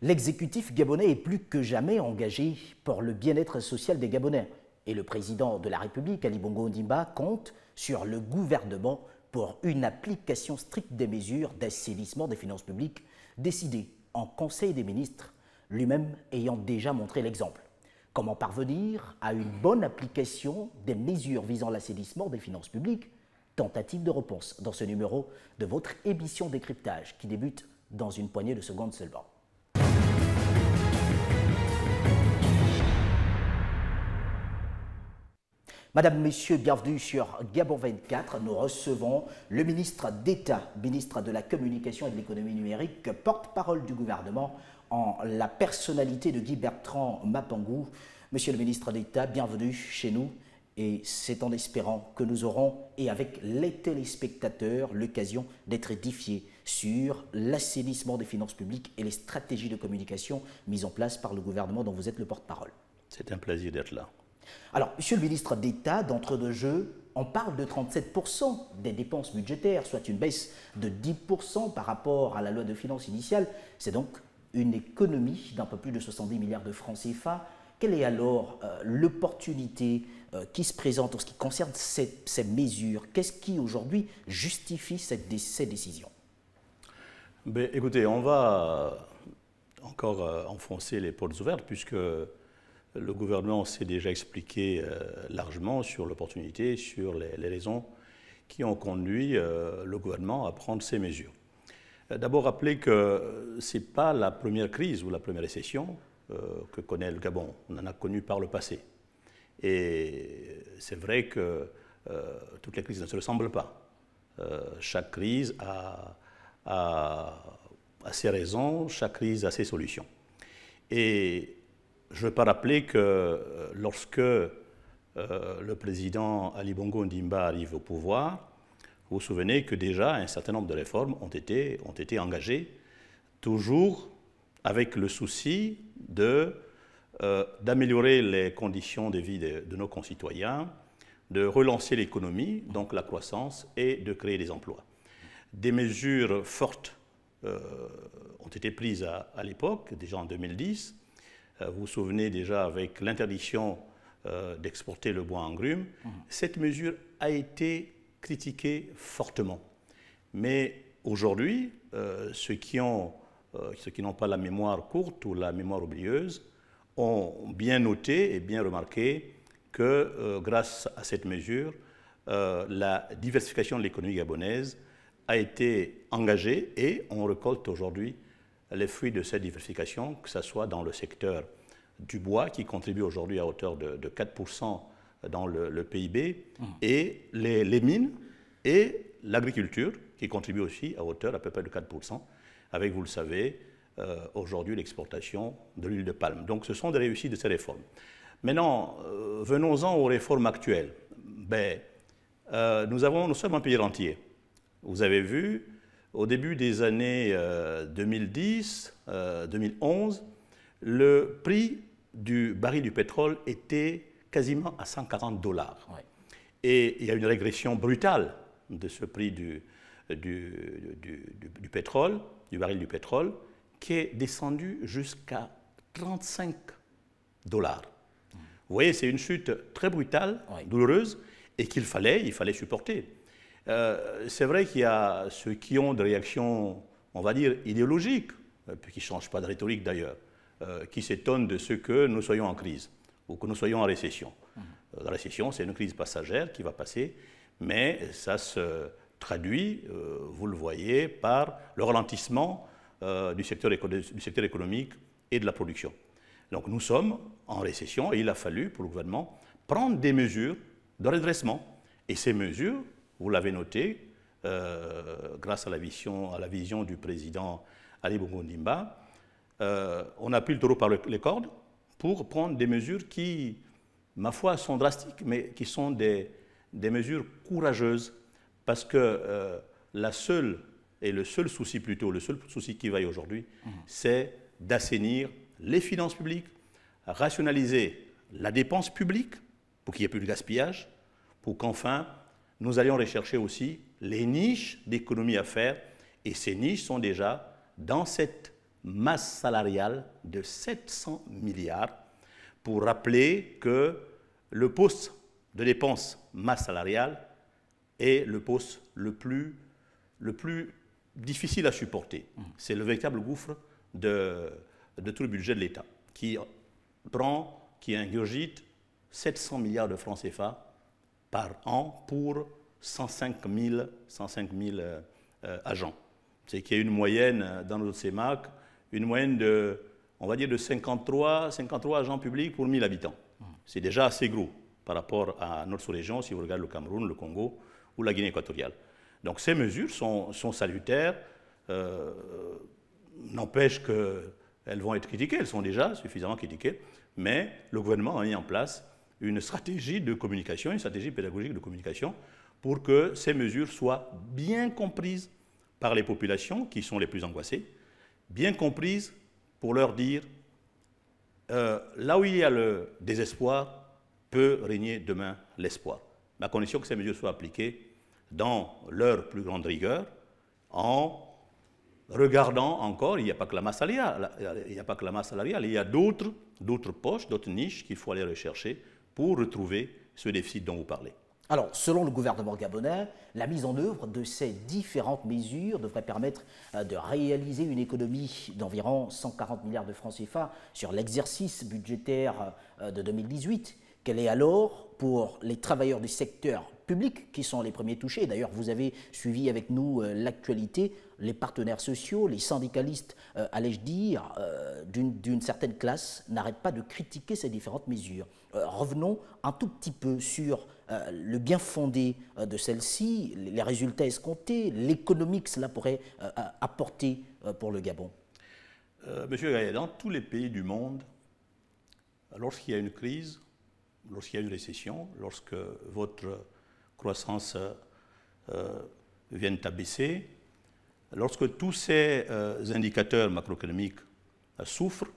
L'exécutif gabonais est plus que jamais engagé pour le bien-être social des Gabonais et le président de la République, Ali Bongo Ondimba, compte sur le gouvernement pour une application stricte des mesures d'assainissement des finances publiques décidées en Conseil des ministres, lui-même ayant déjà montré l'exemple. Comment parvenir à une bonne application des mesures visant l'assainissement des finances publiques? Tentative de réponse dans ce numéro de votre émission Décryptage qui débute dans une poignée de secondes seulement. Madame, Messieurs, bienvenue sur Gabon 24. Nous recevons le ministre d'État, ministre de la Communication et de l'Économie numérique, porte-parole du gouvernement en la personnalité de Guy Bertrand Mapangou. Monsieur le ministre d'État, bienvenue chez nous. Et c'est en espérant que nous aurons, et avec les téléspectateurs, l'occasion d'être édifiés sur l'assainissement des finances publiques et les stratégies de communication mises en place par le gouvernement dont vous êtes le porte-parole. C'est un plaisir d'être là. Alors, monsieur le ministre d'État, d'entre deux jeux, on parle de 37% des dépenses budgétaires, soit une baisse de 10% par rapport à la loi de finances initiale. C'est donc une économie d'un peu plus de 70 milliards de francs CFA. Quelle est alors l'opportunité qui se présente en ce qui concerne ces mesures? Qu'est-ce qui aujourd'hui justifie ces décisions? Écoutez, on va encore enfoncer les portes ouvertes puisque le gouvernement s'est déjà expliqué largement sur l'opportunité, sur les raisons qui ont conduit le gouvernement à prendre ces mesures. D'abord, rappeler que ce n'est pas la première crise ou la première récession que connaît le Gabon. On en a connu par le passé. Et c'est vrai que toutes les crises ne se ressemblent pas. Chaque crise a ses raisons, chaque crise a ses solutions. Et je ne veux pas rappeler que lorsque le président Ali Bongo Ondimba arrive au pouvoir, vous vous souvenez que déjà un certain nombre de réformes ont été engagées, toujours avec le souci d'améliorer les conditions de vie de nos concitoyens, de relancer l'économie, donc la croissance, et de créer des emplois. Des mesures fortes ont été prises à l'époque, déjà en 2010. Vous vous souvenez déjà avec l'interdiction d'exporter le bois en grume. Cette mesure a été critiquée fortement. Mais aujourd'hui, ceux qui n'ont pas la mémoire courte ou la mémoire oublieuse ont bien noté et bien remarqué que grâce à cette mesure, la diversification de l'économie gabonaise a été engagée et on récolte aujourd'hui les fruits de cette diversification, que ce soit dans le secteur du bois qui contribue aujourd'hui à hauteur de 4% dans le PIB, et les mines et l'agriculture qui contribuent aussi à hauteur à peu près de 4%, avec, vous le savez, aujourd'hui l'exportation de l'huile de palme. Donc ce sont des réussites de ces réformes. Maintenant, venons-en aux réformes actuelles. Nous sommes un pays rentier. Vous avez vu, au début des années 2010, 2011, le prix du baril du pétrole était quasiment à 140 $. Ouais. Et il y a une régression brutale de ce prix du pétrole, du baril du pétrole, qui est descendu jusqu'à 35 $. Vous voyez, c'est une chute très brutale, ouais, douloureuse, et il fallait supporter. C'est vrai qu'il y a ceux qui ont des réactions, on va dire, idéologiques, qui ne changent pas de rhétorique d'ailleurs, qui s'étonnent de ce que nous soyons en crise ou que nous soyons en récession. La récession, c'est une crise passagère qui va passer, mais ça se traduit, vous le voyez, par le ralentissement du secteur économique et de la production. Donc nous sommes en récession et il a fallu pour le gouvernement prendre des mesures de redressement. Et ces mesures, vous l'avez noté, grâce à la vision du président Ali Bongo Ondimba, on a pris le taureau par les cordes pour prendre des mesures qui, ma foi, sont drastiques, mais qui sont des mesures courageuses, parce que le seul souci qui vaille aujourd'hui, c'est d'assainir les finances publiques, rationaliser la dépense publique pour qu'il n'y ait plus de gaspillage, pour qu'enfin, nous allions rechercher aussi les niches d'économie à faire, et ces niches sont déjà dans cette masse salariale de 700 milliards pour rappeler que le poste de dépense masse salariale est le poste le plus difficile à supporter. C'est le véritable gouffre de tout le budget de l'État qui ingurgite 700 milliards de francs CFA par an pour 105 000 agents. C'est qu'il y a une moyenne dans notre CEMAC, une moyenne de, on va dire, de 53 agents publics pour 1000 habitants. C'est déjà assez gros par rapport à notre sous-région, si vous regardez le Cameroun, le Congo ou la Guinée équatoriale. Donc ces mesures sont salutaires, n'empêche qu'elles vont être critiquées, elles sont déjà suffisamment critiquées, mais le gouvernement a mis en place une stratégie de communication, une stratégie pédagogique de communication pour que ces mesures soient bien comprises par les populations qui sont les plus angoissées, bien comprises pour leur dire là où il y a le désespoir, peut régner demain l'espoir, à condition que ces mesures soient appliquées dans leur plus grande rigueur, en regardant encore, il n'y a pas que la masse salariale, il y a d'autres poches, d'autres niches qu'il faut aller rechercher pour retrouver ce déficit dont vous parlez. Alors, selon le gouvernement gabonais, la mise en œuvre de ces différentes mesures devrait permettre de réaliser une économie d'environ 140 milliards de francs CFA sur l'exercice budgétaire de 2018. Quelle est alors, pour les travailleurs du secteur public, qui sont les premiers touchés, d'ailleurs vous avez suivi avec nous l'actualité, les partenaires sociaux, les syndicalistes, allais-je dire, d'une certaine classe, n'arrêtent pas de critiquer ces différentes mesures. Revenons un tout petit peu sur le bien fondé de celles-ci, les résultats escomptés, l'économie que cela pourrait apporter pour le Gabon. Monsieur Gaïa, dans tous les pays du monde, lorsqu'il y a une crise, lorsqu'il y a une récession, lorsque votre croissance vient à baisser, lorsque tous ces indicateurs macroéconomiques souffrent,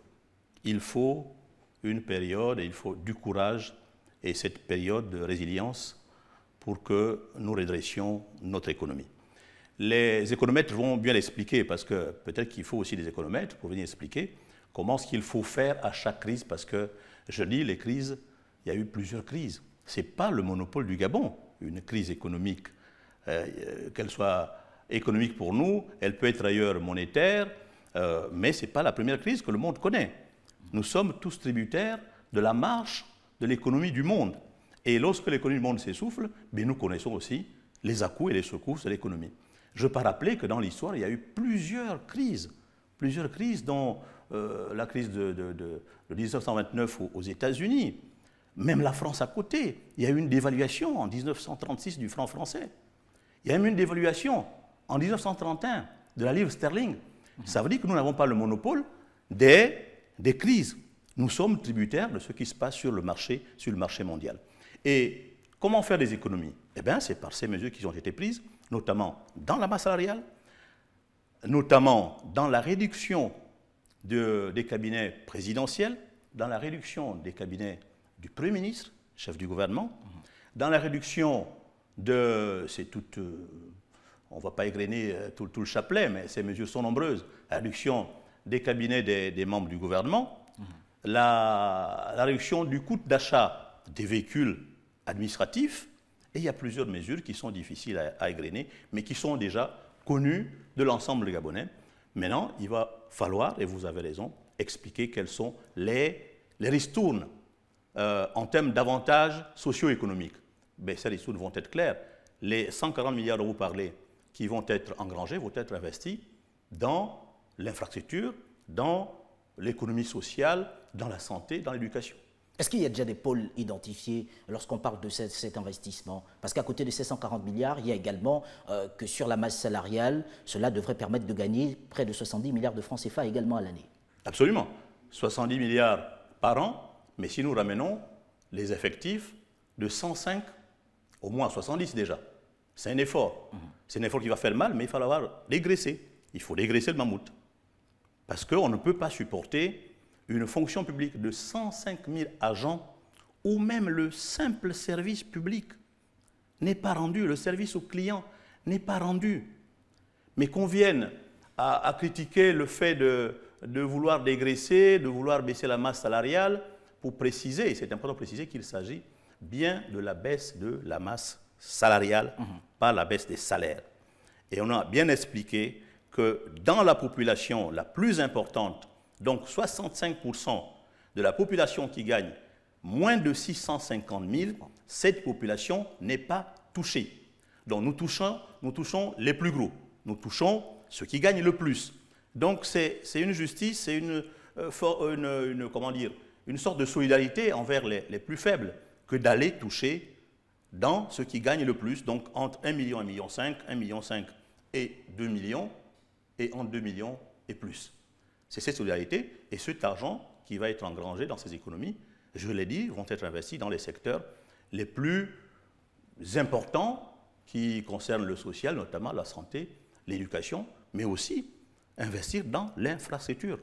il faut une période et il faut du courage et cette période de résilience pour que nous redressions notre économie. Les économètres vont bien l'expliquer parce que peut-être qu'il faut aussi des économètres pour venir expliquer comment ce qu'il faut faire à chaque crise parce que, je dis, les crises, il y a eu plusieurs crises. Ce n'est pas le monopole du Gabon, une crise économique, qu'elle soit économique pour nous, elle peut être ailleurs monétaire, mais ce n'est pas la première crise que le monde connaît. Nous sommes tous tributaires de la marche de l'économie du monde. Et lorsque l'économie du monde s'essouffle, nous connaissons aussi les à-coups et les secousses de l'économie. Je veux pas rappeler que dans l'histoire, il y a eu plusieurs crises dont la crise de 1929 aux États-Unis, même la France à côté. Il y a eu une dévaluation en 1936 du franc français. Il y a même une dévaluation en 1931 de la livre sterling. Ça veut dire que nous n'avons pas le monopole des crises. Nous sommes tributaires de ce qui se passe sur le marché mondial. Et comment faire des économies? Eh bien, c'est par ces mesures qui ont été prises, notamment dans la masse salariale, notamment dans la réduction des cabinets présidentiels, dans la réduction des cabinets du Premier ministre, chef du gouvernement, dans la réduction de... on ne va pas égrener tout le chapelet, mais ces mesures sont nombreuses. La réduction des cabinets des membres du gouvernement, la réduction du coût d'achat des véhicules administratifs, et il y a plusieurs mesures qui sont difficiles à égrener, mais qui sont déjà connues de l'ensemble des Gabonais. Maintenant, il va falloir, et vous avez raison, expliquer quelles sont les ristournes en termes d'avantages socio-économiques. Ces ristournes vont être claires. Les 140 milliards dont vous parlez qui vont être engrangés vont être investis dans l'infrastructure, dans l'économie sociale, dans la santé, dans l'éducation. Est-ce qu'il y a déjà des pôles identifiés lorsqu'on parle de cet investissement? Parce qu'à côté de ces 140 milliards, il y a également que sur la masse salariale, cela devrait permettre de gagner près de 70 milliards de francs CFA également à l'année. Absolument. 70 milliards par an, mais si nous ramenons les effectifs de 105 au moins 70 déjà, c'est un effort. C'est un effort qui va faire mal, mais il va falloir dégraisser. Il faut dégraisser le mammouth. Parce qu'on ne peut pas supporter une fonction publique de 105 000 agents où même le simple service public n'est pas rendu, le service au client n'est pas rendu. Mais qu'on vienne à critiquer le fait de vouloir dégraisser, de vouloir baisser la masse salariale, pour préciser, c'est important de préciser qu'il s'agit bien de la baisse de la masse salariale, pas la baisse des salaires. Et on a bien expliqué que dans la population la plus importante, donc 65% de la population qui gagne moins de 650 000, cette population n'est pas touchée. Donc nous touchons les plus gros, nous touchons ceux qui gagnent le plus. Donc c'est une justice, c'est comment dire, une sorte de solidarité envers les plus faibles que d'aller toucher dans ceux qui gagnent le plus, donc entre 1 million, 1,5 million, 1,5 million et 2 millions, et entre 2 millions et plus. C'est cette solidarité et cet argent qui va être engrangé dans ces économies, je l'ai dit, vont être investis dans les secteurs les plus importants qui concernent le social, notamment la santé, l'éducation, mais aussi investir dans l'infrastructure.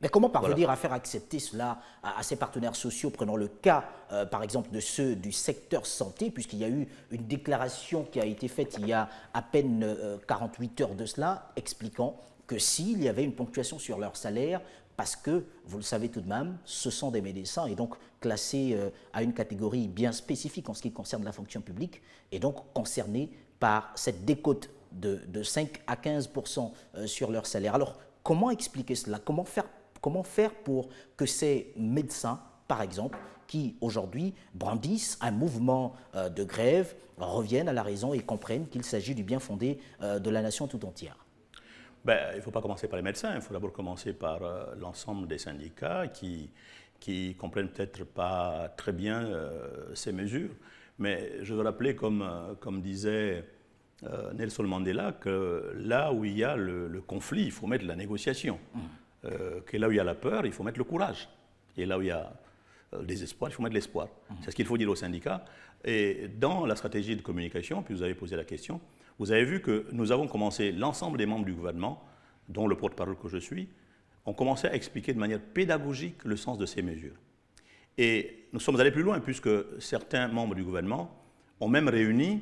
Mais comment parvenir à faire accepter cela à ces partenaires sociaux? Prenons le cas, par exemple, de ceux du secteur santé, puisqu'il y a eu une déclaration qui a été faite il y a à peine 48 heures de cela, expliquant que s'il y avait une ponctuation sur leur salaire, parce que, vous le savez tout de même, ce sont des médecins et donc classés à une catégorie bien spécifique en ce qui concerne la fonction publique, et donc concernés par cette décote de 5 à 15% sur leur salaire. Alors, comment expliquer cela? Comment faire pour que ces médecins, par exemple, qui aujourd'hui brandissent un mouvement de grève, reviennent à la raison et comprennent qu'il s'agit du bien fondé de la nation tout entière? Il ne faut pas commencer par les médecins, il faut d'abord commencer par l'ensemble des syndicats qui comprennent peut-être pas très bien ces mesures. Mais je veux rappeler, comme disait Nelson Mandela, que là où il y a le conflit, il faut mettre la négociation. Que là où il y a la peur, il faut mettre le courage. Et là où il y a le désespoir, il faut mettre l'espoir. C'est ce qu'il faut dire aux syndicats. Et dans la stratégie de communication, puis vous avez posé la question, vous avez vu que nous avons commencé, l'ensemble des membres du gouvernement, dont le porte-parole que je suis, ont commencé à expliquer de manière pédagogique le sens de ces mesures. Et nous sommes allés plus loin, puisque certains membres du gouvernement ont même réuni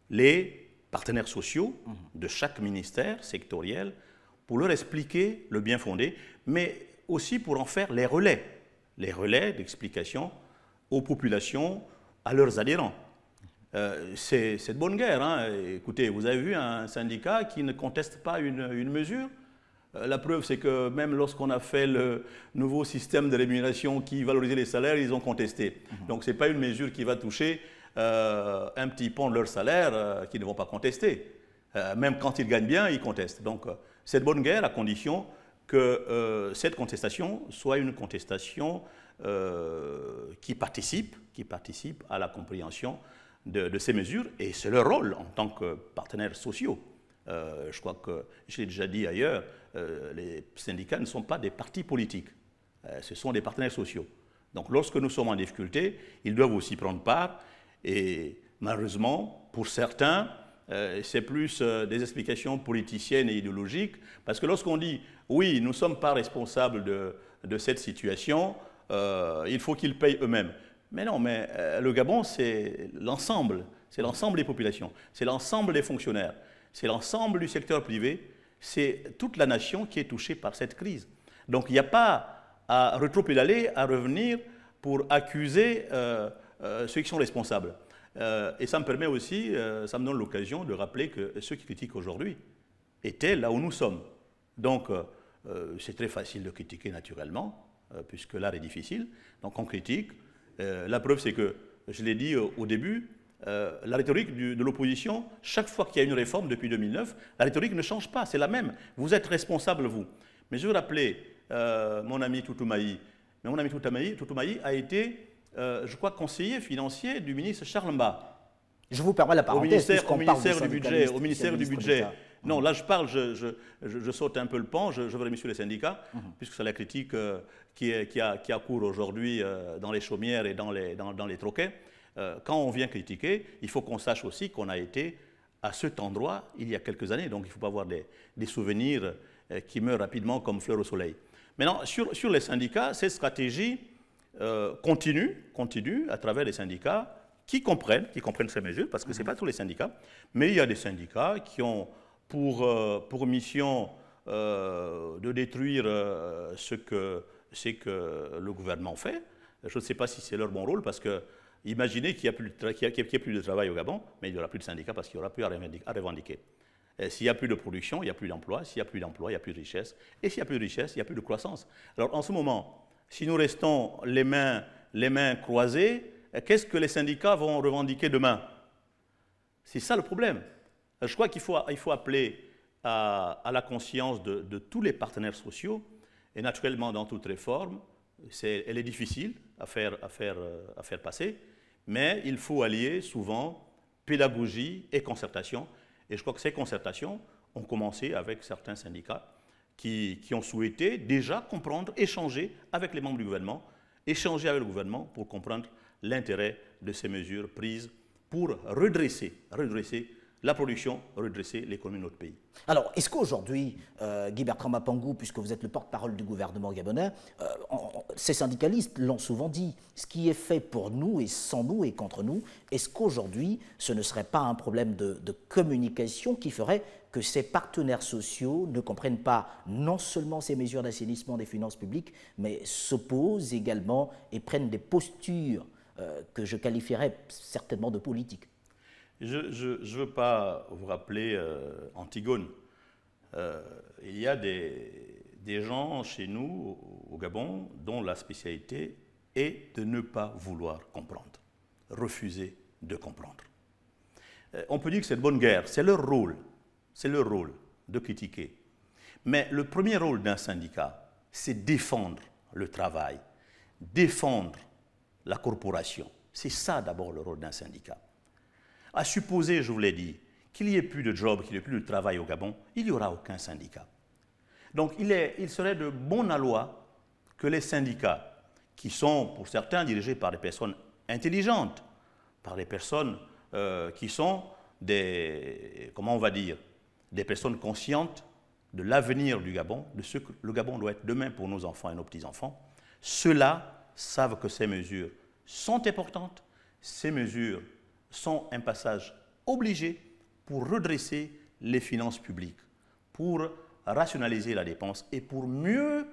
les partenaires sociaux de chaque ministère sectoriel pour leur expliquer le bien fondé, mais aussi pour en faire les relais d'explication aux populations, à leurs adhérents. C'est de bonne guerre. Hein. Écoutez, vous avez vu un syndicat qui ne conteste pas une mesure. La preuve, c'est que même lorsqu'on a fait le nouveau système de rémunération qui valorisait les salaires, ils ont contesté. Donc ce n'est pas une mesure qui va toucher un petit pan de leur salaire qu'ils ne vont pas contester. Même quand ils gagnent bien, ils contestent. Donc c'est de bonne guerre à condition que cette contestation soit une contestation qui participe à la compréhension de ces mesures, et c'est leur rôle en tant que partenaires sociaux. Je crois que, je l'ai déjà dit ailleurs, les syndicats ne sont pas des partis politiques, ce sont des partenaires sociaux. Donc lorsque nous sommes en difficulté, ils doivent aussi prendre part, et malheureusement, pour certains, c'est plus des explications politiciennes et idéologiques, parce que lorsqu'on dit « oui, nous ne sommes pas responsables de cette situation, il faut qu'ils payent eux-mêmes ». Mais non, mais le Gabon, c'est l'ensemble des populations, c'est l'ensemble des fonctionnaires, c'est l'ensemble du secteur privé, c'est toute la nation qui est touchée par cette crise. Donc il n'y a pas à rétropédaler, à revenir pour accuser ceux qui sont responsables. Et ça me permet aussi, ça me donne l'occasion de rappeler que ceux qui critiquent aujourd'hui étaient là où nous sommes. Donc c'est très facile de critiquer naturellement, puisque l'art est difficile, donc on critique. La preuve, c'est que, je l'ai dit au début, la rhétorique de l'opposition, chaque fois qu'il y a une réforme depuis 2009, la rhétorique ne change pas, c'est la même. Vous êtes responsable, vous. Mais je veux rappeler mon ami Toutoumaï. Mais mon ami Toutoumaï a été, je crois, conseiller financier du ministre Charles Mba. Je vous permets la parenthèse. Au ministère du budget. Non, là je parle, je saute un peu le pan, je veux remercier les syndicats, puisque c'est la critique qui a cours aujourd'hui dans les chaumières et dans les troquets. Quand on vient critiquer, il faut qu'on sache aussi qu'on a été à cet endroit il y a quelques années, donc il ne faut pas avoir des souvenirs qui meurent rapidement comme fleurs au soleil. Maintenant, sur les syndicats, cette stratégie continue à travers les syndicats qui comprennent ces mesures, parce que ce n'est pas tous les syndicats, mais il y a des syndicats qui ont pour mission de détruire ce que le gouvernement fait. Je ne sais pas si c'est leur bon rôle, parce que imaginez qu'il n'y ait plus de travail au Gabon, mais il n'y aura plus de syndicats parce qu'il n'y aura plus à revendiquer. S'il n'y a plus de production, il n'y a plus d'emploi. S'il n'y a plus d'emploi, il n'y a plus de richesse. Et s'il n'y a plus de richesse, il n'y a plus de croissance. Alors en ce moment, si nous restons les mains croisées, qu'est-ce que les syndicats vont revendiquer demain? C'est ça le problème. Je crois qu'il faut appeler à la conscience de tous les partenaires sociaux, et naturellement dans toute réforme, elle est difficile à faire passer, mais il faut allier souvent pédagogie et concertation. Et je crois que ces concertations ont commencé avec certains syndicats qui ont souhaité déjà comprendre, échanger avec les membres du gouvernement, échanger avec le gouvernement pour comprendre l'intérêt de ces mesures prises pour redresser la production, redresser l'économie de notre pays. Alors, est-ce qu'aujourd'hui, Guy Bertrand Mapangou, puisque vous êtes le porte-parole du gouvernement gabonais, ces syndicalistes l'ont souvent dit, ce qui est fait pour nous et sans nous et contre nous, est-ce qu'aujourd'hui, ce ne serait pas un problème de communication qui ferait que ces partenaires sociaux ne comprennent pas non seulement ces mesures d'assainissement des finances publiques, mais s'opposent également et prennent des postures que je qualifierais certainement de politiques? Je ne veux pas vous rappeler Antigone. Il y a des gens chez nous, au Gabon, dont la spécialité est de ne pas vouloir comprendre, refuser de comprendre. On peut dire que c'est de bonne guerre, c'est leur rôle de critiquer. Mais le premier rôle d'un syndicat, c'est défendre le travail, défendre la corporation. C'est ça d'abord le rôle d'un syndicat. À supposer, je vous l'ai dit, qu'il n'y ait plus de job, qu'il n'y ait plus de travail au Gabon, il n'y aura aucun syndicat. Donc il serait de bon aloi que les syndicats, qui sont pour certains dirigés par des personnes intelligentes, par des personnes qui sont des personnes conscientes de l'avenir du Gabon, de ce que le Gabon doit être demain pour nos enfants et nos petits-enfants, ceux-là savent que ces mesures sont importantes, ces mesures sont un passage obligé pour redresser les finances publiques, pour rationaliser la dépense et pour mieux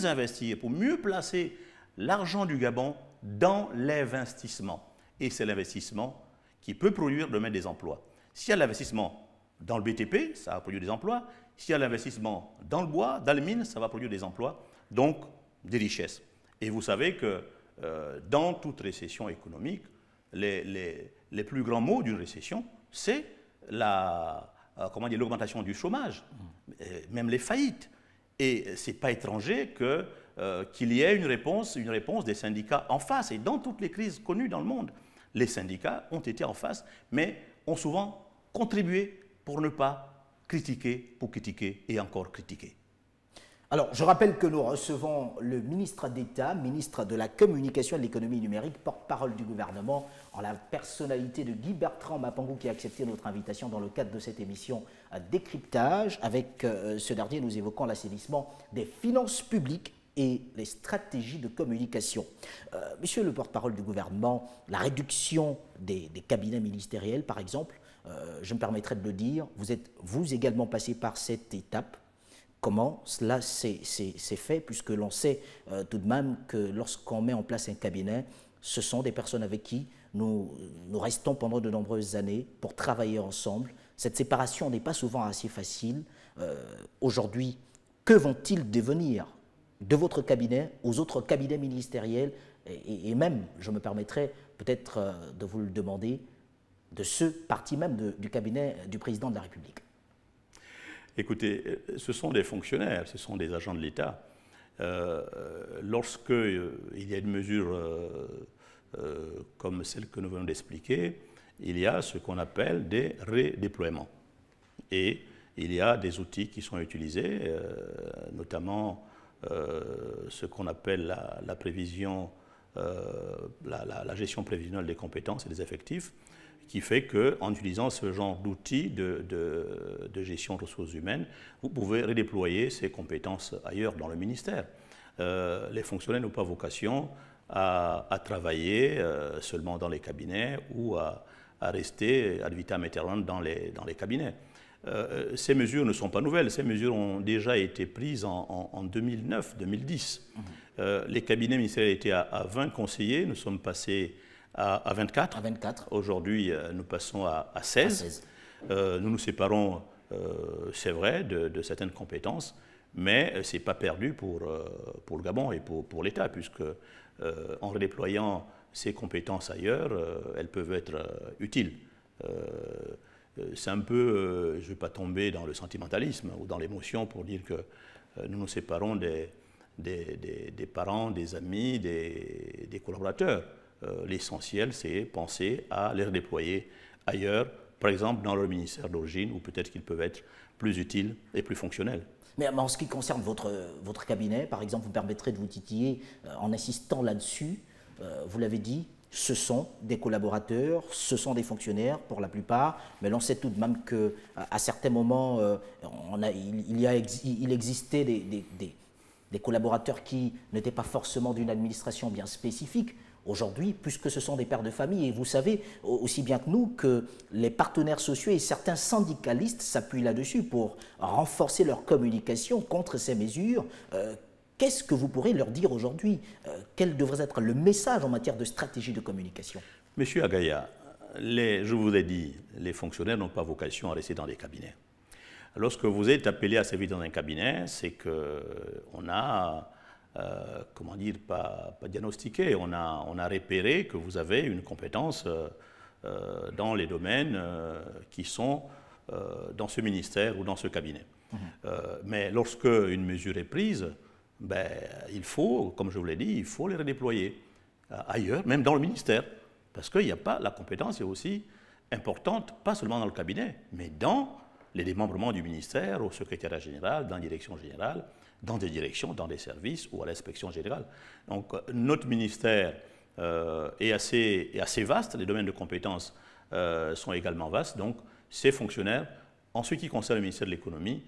investir, pour mieux placer l'argent du Gabon dans l'investissement. Et c'est l'investissement qui peut produire demain des emplois. S'il y a l'investissement dans le BTP, ça va produire des emplois. S'il y a l'investissement dans le bois, dans les mines, ça va produire des emplois, donc des richesses. Et vous savez que dans toute récession économique, les plus grands maux d'une récession, c'est l'augmentation du chômage, même les faillites. Et ce n'est pas étranger qu'il y ait une réponse des syndicats en face. Et dans toutes les crises connues dans le monde, les syndicats ont été en face, mais ont souvent contribué pour ne pas critiquer, pour critiquer et encore critiquer. Alors, je rappelle que nous recevons le ministre d'État, ministre de la Communication et de l'Économie numérique, porte-parole du gouvernement, en la personnalité de Guy Bertrand Mapangou, qui a accepté notre invitation dans le cadre de cette émission Décryptage. Avec ce dernier, nous évoquons l'assainissement des finances publiques et les stratégies de communication. Monsieur le porte-parole du gouvernement, la réduction des cabinets ministériels, par exemple, je me permettrai de le dire, vous êtes vous également passé par cette étape. Comment cela s'est fait, puisque l'on sait tout de même que lorsqu'on met en place un cabinet, ce sont des personnes avec qui nous restons pendant de nombreuses années pour travailler ensemble. Cette séparation n'est pas souvent assez facile. Aujourd'hui, que vont-ils devenir de votre cabinet aux autres cabinets ministériels et même, je me permettrai peut-être de vous le demander, de ce parti même du cabinet du président de la République? Écoutez, ce sont des fonctionnaires, ce sont des agents de l'État. Lorsqu'il y a une mesure comme celle que nous venons d'expliquer, il y a ce qu'on appelle des redéploiements. Et il y a des outils qui sont utilisés, notamment ce qu'on appelle la prévision, la gestion prévisionnelle des compétences et des effectifs, qui fait qu'en utilisant ce genre d'outils de gestion de ressources humaines, vous pouvez redéployer ces compétences ailleurs dans le ministère. Les fonctionnaires n'ont pas vocation à travailler seulement dans les cabinets ou à rester ad vitam aeternam dans les cabinets. ces mesures ne sont pas nouvelles. Ces mesures ont déjà été prises en 2009-2010. Les cabinets ministériels étaient à 20 conseillers. Nous sommes passés à 24. Aujourd'hui, nous passons à 16. Nous nous séparons, c'est vrai, de certaines compétences, mais ce n'est pas perdu pour le Gabon et pour l'État, puisque en redéployant ces compétences ailleurs, elles peuvent être utiles. C'est un peu, je ne vais pas tomber dans le sentimentalisme ou dans l'émotion pour dire que nous nous séparons des parents, des amis, des collaborateurs. L'essentiel, c'est penser à les redéployer ailleurs, par exemple dans leur ministère d'origine, où peut-être qu'ils peuvent être plus utiles et plus fonctionnels. Mais en ce qui concerne votre cabinet, par exemple, vous me permettrez de vous titiller en insistant là-dessus. Vous l'avez dit, ce sont des collaborateurs, ce sont des fonctionnaires pour la plupart, mais l'on sait tout de même qu'à certains moments, il existait des collaborateurs qui n'étaient pas forcément d'une administration bien spécifique. Aujourd'hui, puisque ce sont des pères de famille, et vous savez aussi bien que nous que les partenaires sociaux et certains syndicalistes s'appuient là-dessus pour renforcer leur communication contre ces mesures. Qu'est-ce que vous pourrez leur dire aujourd'hui? Quel devrait être le message en matière de stratégie de communication? Monsieur Agaya, je vous ai dit, les fonctionnaires n'ont pas vocation à rester dans les cabinets. Lorsque vous êtes appelé à servir dans un cabinet, c'est qu'on a... comment dire, pas diagnostiqué, on a repéré que vous avez une compétence dans les domaines qui sont dans ce ministère ou dans ce cabinet. Mais lorsque une mesure est prise, ben, il faut, comme je vous l'ai dit, il faut les redéployer ailleurs, même dans le ministère, parce qu'il n'y a pas, la compétence est aussi importante, pas seulement dans le cabinet, mais dans les démembrements du ministère, au secrétariat général, dans la direction générale, dans des directions, dans des services ou à l'inspection générale. Donc notre ministère est assez vaste, les domaines de compétences sont également vastes, donc ces fonctionnaires, en ce qui concerne le ministère de l'économie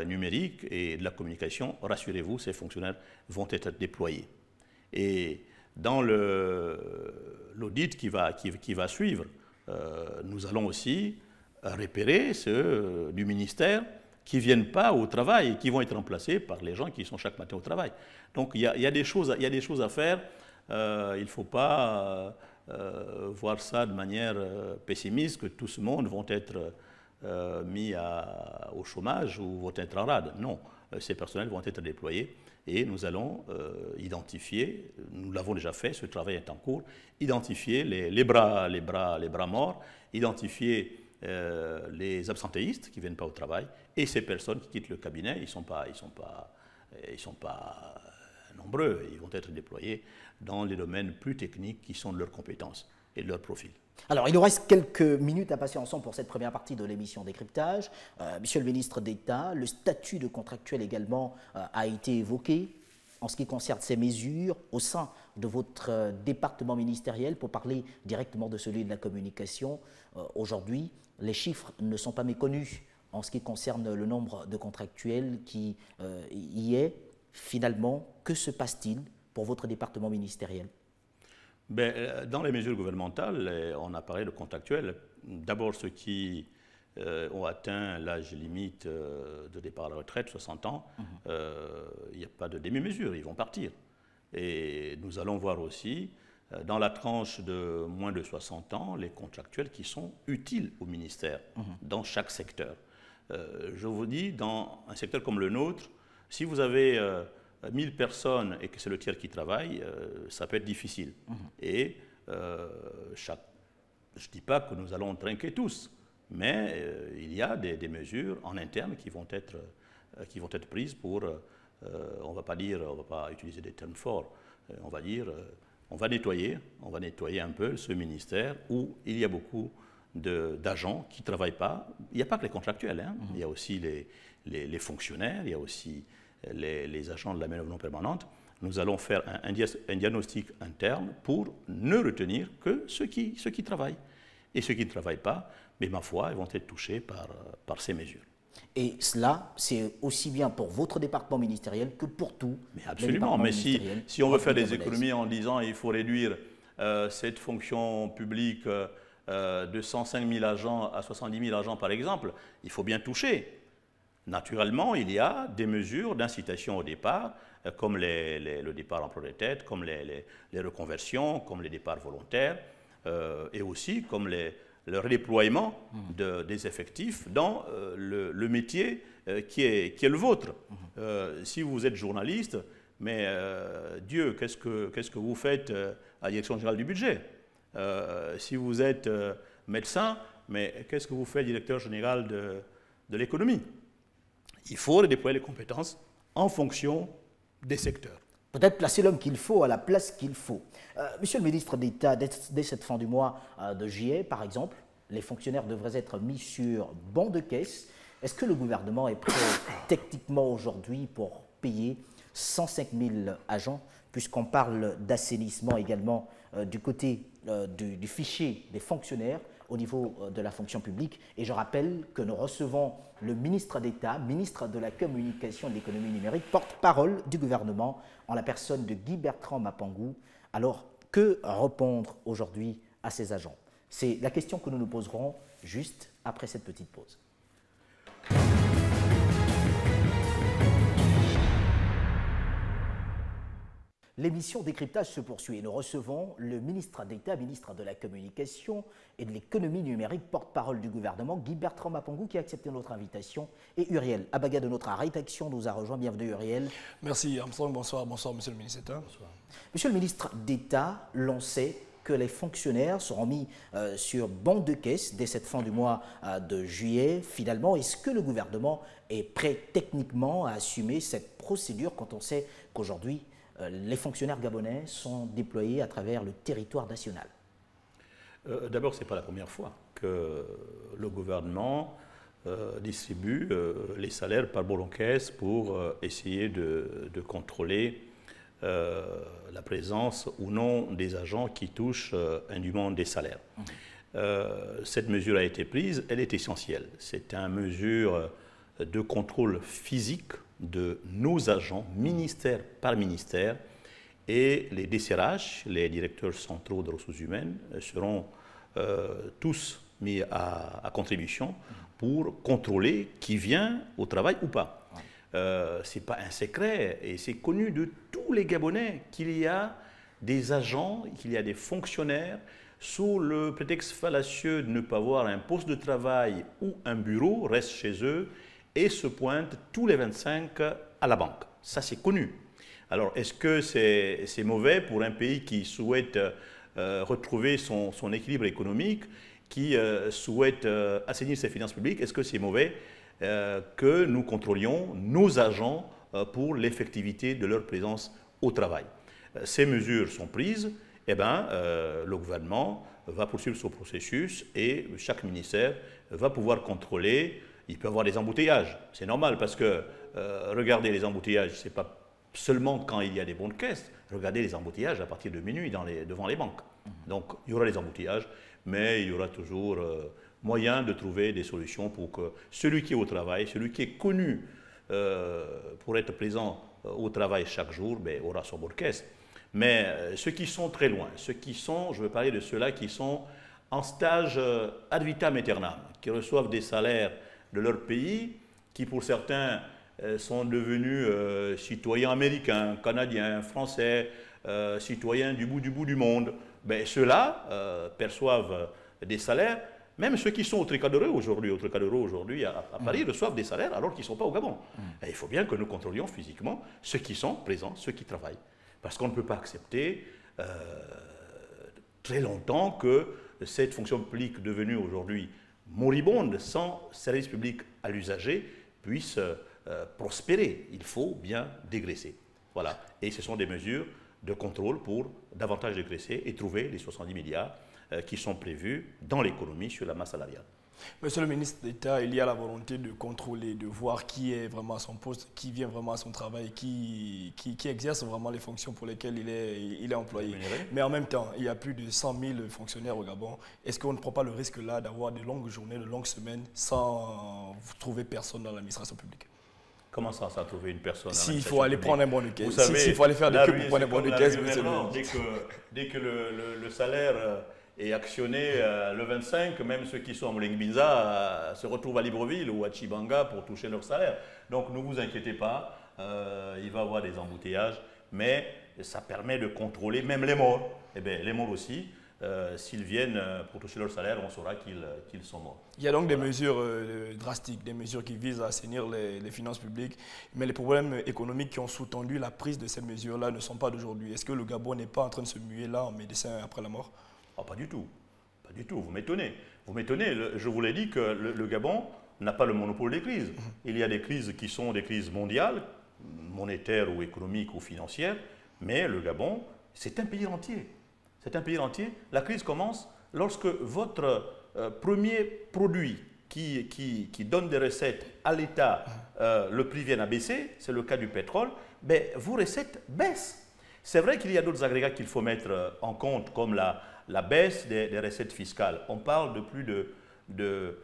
numérique et de la communication, rassurez-vous, ces fonctionnaires vont être déployés. Et dans l'audit qui va suivre, nous allons aussi repérer ceux du ministère qui ne viennent pas au travail et qui vont être remplacés par les gens qui sont chaque matin au travail. Donc il y a des choses à faire. Il ne faut pas voir ça de manière pessimiste, que tout ce monde vont être mis au chômage ou vont être en rade. Non, ces personnels vont être déployés et nous allons identifier, nous l'avons déjà fait, ce travail est en cours, identifier les bras morts, identifier les absentéistes qui ne viennent pas au travail et ces personnes qui quittent le cabinet, ils ne sont pas nombreux, ils vont être déployés dans les domaines plus techniques qui sont de leurs compétences et de leur profil. Alors, il nous reste quelques minutes à passer ensemble pour cette première partie de l'émission Décryptage. Monsieur le ministre d'État, le statut de contractuel également a été évoqué en ce qui concerne ces mesures au sein de votre département ministériel, pour parler directement de celui de la communication. Aujourd'hui, les chiffres ne sont pas méconnus en ce qui concerne le nombre de contractuels qui y est. Finalement, que se passe-t-il pour votre département ministériel? Dans les mesures gouvernementales, on a parlé de contractuels. D'abord, ceux qui ont atteint l'âge limite de départ à la retraite, 60 ans, il n'y a pas de demi-mesure, ils vont partir. Et nous allons voir aussi, dans la tranche de moins de 60 ans, les contractuels qui sont utiles au ministère, dans chaque secteur. Je vous dis, dans un secteur comme le nôtre, si vous avez 1000 personnes et que c'est le tiers qui travaille, ça peut être difficile. Et je ne dis pas que nous allons trinquer tous, mais il y a des mesures en interne qui vont être prises pour, on ne va pas utiliser des termes forts, on va dire, on va nettoyer un peu ce ministère où il y a beaucoup d'agents qui ne travaillent pas. Il n'y a pas que les contractuels, hein. Il y a aussi les fonctionnaires, il y a aussi les agents de la main-d'œuvre non permanente. Nous allons faire un diagnostic interne pour ne retenir que ceux qui travaillent. Et ceux qui ne travaillent pas, mais ma foi, ils vont être touchés par ces mesures. Et cela, c'est aussi bien pour votre département ministériel que pour tout. Mais absolument, mais si on veut faire des économies en disant qu'il faut réduire cette fonction publique de 105 000 agents à 70 000 agents, par exemple, il faut bien toucher. Naturellement, il y a des mesures d'incitation au départ, comme le départ en pro-retraite, comme les reconversions, comme les départs volontaires, et aussi comme le redéploiement des effectifs dans le métier qui est le vôtre. Si vous êtes journaliste, mais Dieu, qu'est-ce que vous faites à la Direction générale du budget? Si vous êtes médecin, mais qu'est-ce que vous faites directeur général de l'économie? Il faut redéployer les compétences en fonction des secteurs. Peut-être placer l'homme qu'il faut à la place qu'il faut. Monsieur le ministre d'État, dès cette fin du mois de juillet, par exemple, les fonctionnaires devraient être mis sur banc de caisse. Est-ce que le gouvernement est prêt techniquement aujourd'hui pour payer 105 000 agents, puisqu'on parle d'assainissement également du côté du fichier des fonctionnaires au niveau de la fonction publique. Et je rappelle que nous recevons le ministre d'État, ministre de la Communication et de l'Économie numérique, porte-parole du gouvernement, en la personne de Guy-Bertrand Mapangou. Alors, que répondre aujourd'hui à ces agents? C'est la question que nous nous poserons juste après cette petite pause. L'émission Décryptage se poursuit et nous recevons le ministre d'État, ministre de la Communication et de l'Économie numérique, porte-parole du gouvernement, Guy-Bertrand Mapangou, qui a accepté notre invitation, et Uriel Abaga de notre rédaction nous a rejoint. Bienvenue Uriel. Merci Armstrong, bonsoir, bonsoir Monsieur le ministre d'État. Bonsoir. Monsieur le ministre d'État, l'on sait que les fonctionnaires seront mis sur banc de caisse dès cette fin du mois de juillet. Finalement, est-ce que le gouvernement est prêt techniquement à assumer cette procédure quand on sait qu'aujourd'hui, les fonctionnaires gabonais sont déployés à travers le territoire national? D'abord, ce n'est pas la première fois que le gouvernement distribue les salaires par boloncaisse pour essayer de contrôler la présence ou non des agents qui touchent indûment des salaires. Cette mesure a été prise, elle est essentielle. C'est une mesure de contrôle physique de nos agents, ministère par ministère, et les DCRH, les directeurs centraux de ressources humaines, seront tous mis à contribution pour contrôler qui vient au travail ou pas. Ce n'est pas un secret, et c'est connu de tous les Gabonais qu'il y a des agents, qu'il y a des fonctionnaires, sous le prétexte fallacieux de ne pas avoir un poste de travail ou un bureau, restent chez eux et se pointent tous les 25 à la banque. Ça, c'est connu. Alors, est-ce que c'est mauvais pour un pays qui souhaite retrouver son équilibre économique, qui souhaite assainir ses finances publiques? Est-ce que c'est mauvais que nous contrôlions nos agents pour l'effectivité de leur présence au travail? Ces mesures sont prises, eh bien, le gouvernement va poursuivre ce processus et chaque ministère va pouvoir contrôler. Il peut y avoir des embouteillages, c'est normal parce que regardez les embouteillages, ce n'est pas seulement quand il y a des bons de caisse, regardez les embouteillages à partir de minuit devant les banques. Donc il y aura des embouteillages, mais il y aura toujours moyen de trouver des solutions pour que celui qui est au travail, celui qui est connu pour être présent au travail chaque jour, ben, aura son bon de caisse. Mais ceux qui sont très loin, ceux qui sont, je veux parler de ceux-là qui sont en stage ad vitam aeternam, qui reçoivent des salaires de leur pays, qui pour certains sont devenus citoyens américains, canadiens, français, citoyens du bout du monde, ben, ceux-là perçoivent des salaires, même ceux qui sont au Trocadéro aujourd'hui à Paris reçoivent des salaires alors qu'ils ne sont pas au Gabon. Et il faut bien que nous contrôlions physiquement ceux qui sont présents, ceux qui travaillent. Parce qu'on ne peut pas accepter très longtemps que cette fonction publique devenue aujourd'hui moribonde, sans service public à l'usager, puisse prospérer. Il faut bien dégraisser. Voilà. Et ce sont des mesures de contrôle pour davantage dégraisser et trouver les 70 milliards qui sont prévus dans l'économie sur la masse salariale. Monsieur le ministre d'État, il y a la volonté de contrôler, de voir qui est vraiment à son poste, qui vient vraiment à son travail, qui exerce vraiment les fonctions pour lesquelles il est employé. Mais en même temps, il y a plus de 100 000 fonctionnaires au Gabon. Est-ce qu'on ne prend pas le risque là d'avoir de longues journées, de longues semaines sans trouver personne dans l'administration publique? Comment ça trouver une personne? S'il faut aller prendre un bon de caisse, s'il faut aller faire des queues pour prendre un bon de caisse, dès que le salaire et actionner le 25, même ceux qui sont à Molengbinza se retrouvent à Libreville ou à Chibanga pour toucher leur salaire. Donc ne vous inquiétez pas, il va y avoir des embouteillages, mais ça permet de contrôler même les morts. Eh bien, les morts aussi, s'ils viennent pour toucher leur salaire, on saura qu'ils sont morts. Il y a donc des mesures drastiques, des mesures qui visent à assainir les finances publiques, mais les problèmes économiques qui ont sous-tendu la prise de ces mesures-là ne sont pas d'aujourd'hui. Est-ce que le Gabon n'est pas en train de se muer là en médecin après la mort? Oh, pas du tout. Pas du tout. Vous m'étonnez. Vous m'étonnez. Je vous l'ai dit que le Gabon n'a pas le monopole des crises. Il y a des crises qui sont des crises mondiales, monétaires ou économiques ou financières, mais le Gabon, c'est un pays entier. C'est un pays entier. La crise commence lorsque votre premier produit qui donne des recettes à l'État, le prix vient à baisser, c'est le cas du pétrole, ben, vos recettes baissent. C'est vrai qu'il y a d'autres agrégats qu'il faut mettre en compte, comme la baisse des recettes fiscales. On parle de plus de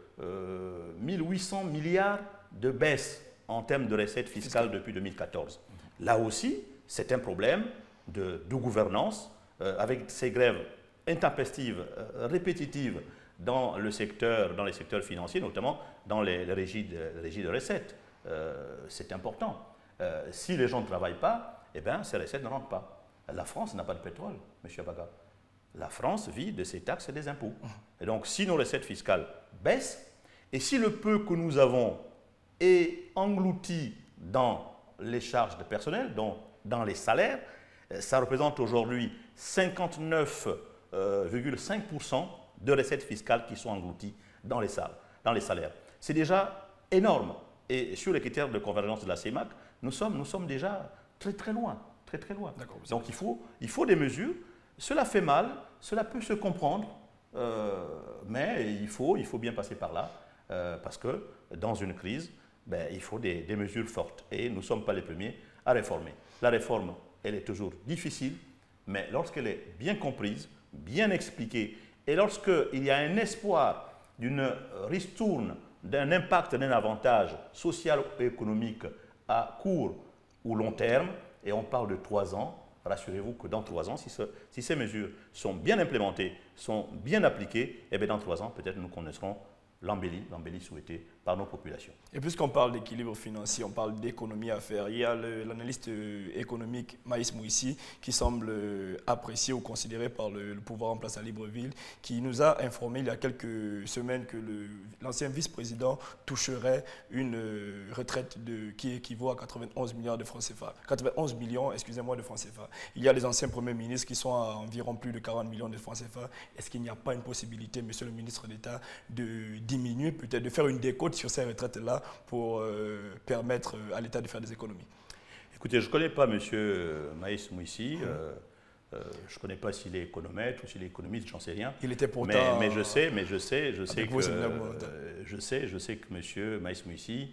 1800 milliards de baisse en termes de recettes fiscales depuis 2014. Là aussi, c'est un problème de gouvernance, avec ces grèves intempestives, répétitives dans les secteurs financiers, notamment dans les régies de recettes. C'est important. Si les gens ne travaillent pas, eh bien, ces recettes ne rentrent pas. La France n'a pas de pétrole, M. Abaga. La France vit de ses taxes et des impôts. Et donc, si nos recettes fiscales baissent, et si le peu que nous avons est englouti dans les charges de personnel, dans les salaires, ça représente aujourd'hui 59,5% de recettes fiscales qui sont englouties dans les salaires. C'est déjà énorme. Et sur les critères de convergence de la CEMAC, nous sommes déjà très très loin. Très très loin. Donc il faut des mesures. Cela fait mal, cela peut se comprendre, mais il faut bien passer par là, parce que dans une crise, ben, il faut des mesures fortes. Et nous ne sommes pas les premiers à réformer. La réforme, elle est toujours difficile, mais lorsqu'elle est bien comprise, bien expliquée, et lorsqu'il y a un espoir d'une ristourne, d'un impact, d'un avantage social et économique à court ou long terme, et on parle de 3 ans, rassurez-vous que dans 3 ans, si ces mesures sont bien implémentées, sont bien appliquées, et bien dans 3 ans, peut-être nous connaîtrons l'embellie souhaitée par nos populations. Et puisqu'on parle d'équilibre financier, on parle d'économie à faire, il y a l'analyste économique Maïs Mouissi qui semble apprécié ou considéré par le pouvoir en place à Libreville, qui nous a informé il y a quelques semaines que l'ancien vice-président toucherait une retraite qui équivaut à 91 millions de francs CFA. 91 millions, excusez-moi, de francs CFA. Il y a les anciens premiers ministres qui sont à environ plus de 40 millions de francs CFA. Est-ce qu'il n'y a pas une possibilité, monsieur le ministre d'État, de diminuer, peut-être de faire une décote sur ces retraites-là pour permettre à l'État de faire des économies? Écoutez, je ne connais pas M. Maïs Mouissi. Je ne connais pas s'il est économètre ou s'il est économiste, j'en sais rien. Il était pourtant... Mais je sais que M. Maïs Mouissi,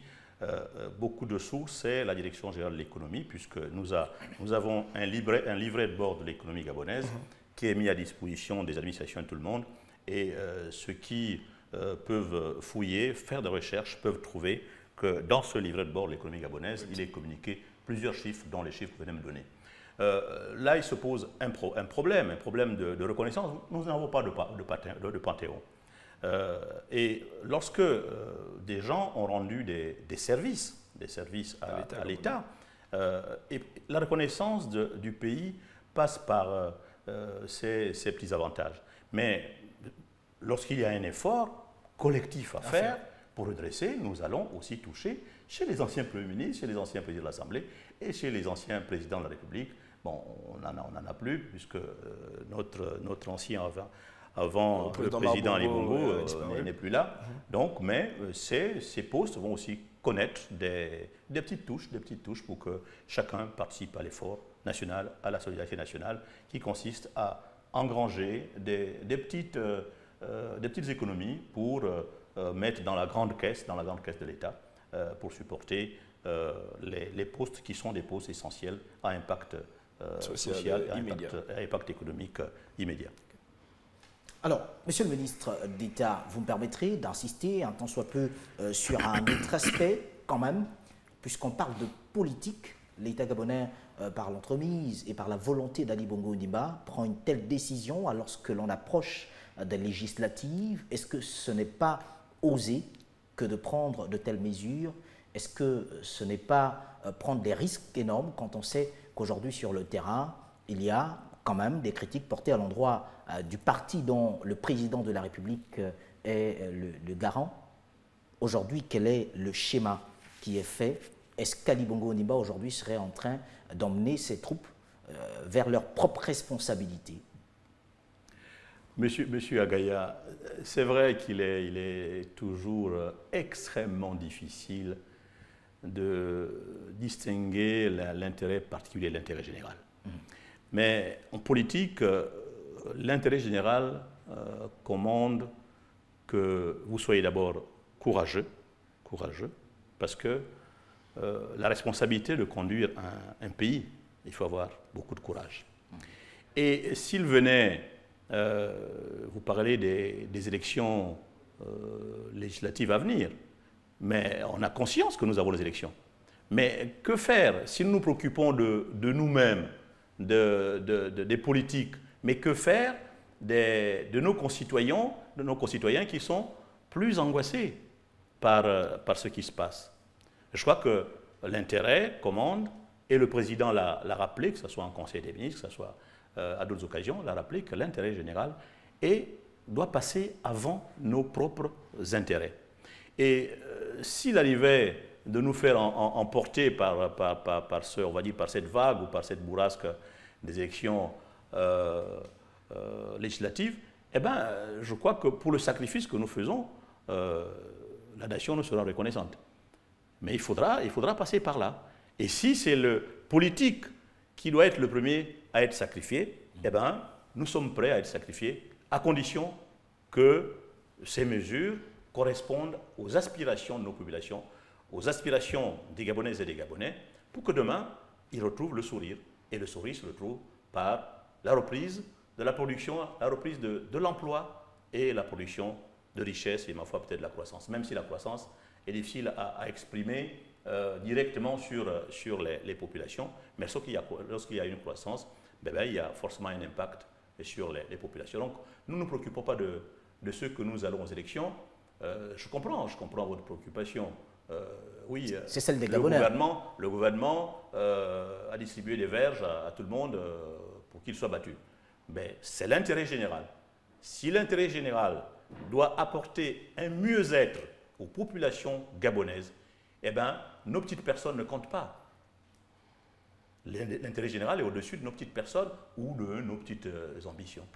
beaucoup de sources, c'est la Direction générale de l'économie, puisque nous avons un livret de bord de l'économie gabonaise qui est mis à disposition des administrations de tout le monde. Et ceux qui peuvent fouiller, faire des recherches, peuvent trouver que dans ce livret de bord de l'économie gabonaise, il est communiqué plusieurs chiffres, dont les chiffres que vous venez de me donner. Là, il se pose un problème de reconnaissance. Nous n'avons pas de panthéon. Et lorsque des gens ont rendu des services à l'État, et la reconnaissance du pays passe par ces petits avantages. Mais lorsqu'il y a un effort collectif à faire pour redresser, nous allons aussi toucher chez les anciens premiers ministres, chez les anciens présidents de l'Assemblée et chez les anciens présidents de la République. Bon, on n'en a plus, puisque notre ancien avant le président Ali Bongo n'est plus là. Donc, mais ces postes vont aussi connaître des petites touches pour que chacun participe à l'effort national, à la solidarité nationale, qui consiste à engranger des petites économies pour mettre dans la grande caisse de l'État, pour supporter les postes qui sont des postes essentiels à impact social et à impact économique immédiat. Alors, monsieur le ministre d'État, vous me permettrez d'insister un tant soit peu sur un autre aspect quand même, puisqu'on parle de politique. L'État gabonais, par l'entremise et par la volonté d'Ali Bongo Ondimba, prend une telle décision alors que l'on approche des législatives? Est-ce que ce n'est pas osé que de prendre de telles mesures? Est-ce que ce n'est pas prendre des risques énormes quand on sait qu'aujourd'hui sur le terrain, il y a quand même des critiques portées à l'endroit du parti dont le président de la République est le garant? Aujourd'hui, quel est le schéma qui est fait? Est-ce qu'Ali Bongo Ondimba aujourd'hui serait en train d'emmener ses troupes vers leurs propres responsabilités? Monsieur Agaya, c'est vrai qu'il est toujours extrêmement difficile de distinguer l'intérêt particulier et l'intérêt général. Mais en politique, l'intérêt général commande que vous soyez d'abord courageux, parce que la responsabilité de conduire un pays, il faut avoir beaucoup de courage. Et s'il venait, vous parlez des élections législatives à venir, mais on a conscience que nous avons les élections. Mais que faire si nous nous préoccupons de nous-mêmes, des politiques, mais que faire de nos concitoyens qui sont plus angoissés par ce qui se passe? Je crois que l'intérêt commande, et le président l'a rappelé, que ce soit en Conseil des ministres, que ce soit à d'autres occasions, l'a rappelé que l'intérêt général doit passer avant nos propres intérêts. Et s'il arrivait de nous faire emporter par on va dire, par cette vague ou par cette bourrasque des élections législatives, eh ben, je crois que pour le sacrifice que nous faisons, la nation nous sera reconnaissante. Mais il faudra passer par là. Et si c'est le politique qui doit être le premier à être sacrifié, eh ben, nous sommes prêts à être sacrifiés, à condition que ces mesures correspondent aux aspirations de nos populations, aux aspirations des Gabonaises et des Gabonais, pour que demain, ils retrouvent le sourire. Et le sourire se retrouve par la reprise de la production, la reprise de l'emploi et la production de richesse et, ma foi, peut-être la croissance. Même si la croissance est difficile à exprimer directement sur les populations, mais lorsqu'il y a une croissance, il y a forcément un impact sur les populations. Donc, nous ne nous préoccupons pas de ceux que nous allons aux élections. Je comprends votre préoccupation. Oui, c'est celle des Gabonais. Le gouvernement a distribué des verges à tout le monde pour qu'ils soient battus. Mais c'est l'intérêt général. Si l'intérêt général doit apporter un mieux-être aux populations gabonaises, eh bien, nos petites personnes ne comptent pas. L'intérêt général est au-dessus de nos petites personnes ou de nos petites ambitions.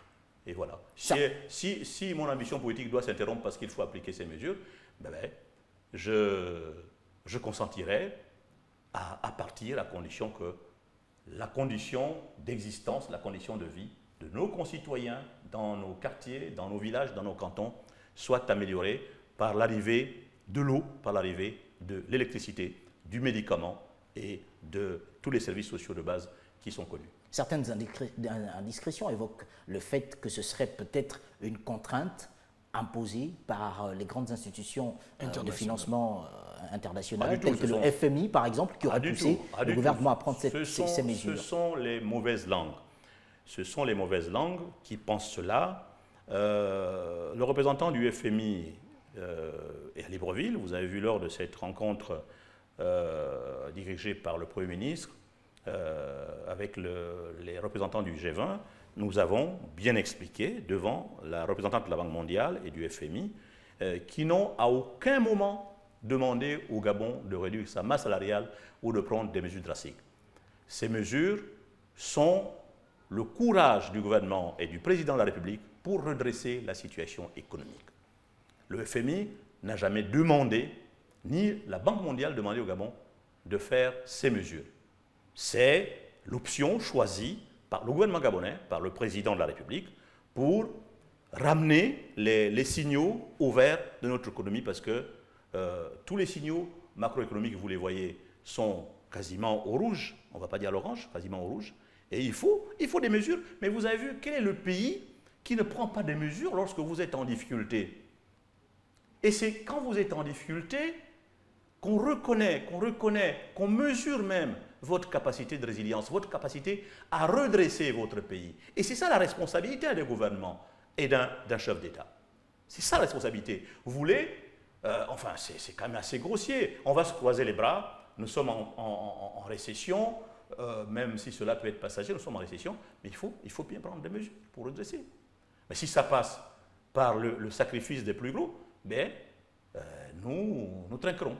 Et voilà. Si mon ambition politique doit s'interrompre parce qu'il faut appliquer ces mesures, je consentirai à partir à condition que la condition d'existence, la condition de vie de nos concitoyens dans nos quartiers, dans nos villages, dans nos cantons, soit améliorée par l'arrivée de l'eau, par l'arrivée de l'électricité, du médicament et de tous les services sociaux de base qui sont connus. Certaines indiscrétions évoquent le fait que ce serait peut-être une contrainte imposée par les grandes institutions de financement internationales, telles que le FMI, par exemple, qui aurait poussé le gouvernement à prendre ces mesures. Ce sont les mauvaises langues. Ce sont les mauvaises langues qui pensent cela. Le représentant du FMI est à Libreville. Vous avez vu lors de cette rencontre dirigée par le Premier ministre avec les représentants du G20, nous avons bien expliqué devant la représentante de la Banque mondiale et du FMI qui n'ont à aucun moment demandé au Gabon de réduire sa masse salariale ou de prendre des mesures drastiques. Ces mesures sont le courage du gouvernement et du président de la République pour redresser la situation économique. Le FMI n'a jamais demandé, ni la Banque mondiale demandé au Gabon de faire ces mesures. C'est l'option choisie par le gouvernement gabonais, par le président de la République, pour ramener les signaux au vert de notre économie, parce que tous les signaux macroéconomiques, vous les voyez, sont quasiment au rouge, on ne va pas dire à l'orange, quasiment au rouge, et il faut des mesures. Mais vous avez vu, quel est le pays qui ne prend pas des mesures lorsque vous êtes en difficulté? Et c'est quand vous êtes en difficulté qu'on reconnaît, qu'on mesure même votre capacité de résilience, votre capacité à redresser votre pays. Et c'est ça la responsabilité des gouvernements. et d'un chef d'État. C'est ça la responsabilité. Vous voulez, enfin c'est quand même assez grossier, on va se croiser les bras, nous sommes en récession, même si cela peut être passager, nous sommes en récession, mais il faut bien prendre des mesures pour redresser. Mais si ça passe par le sacrifice des plus gros, ben, nous trinquerons.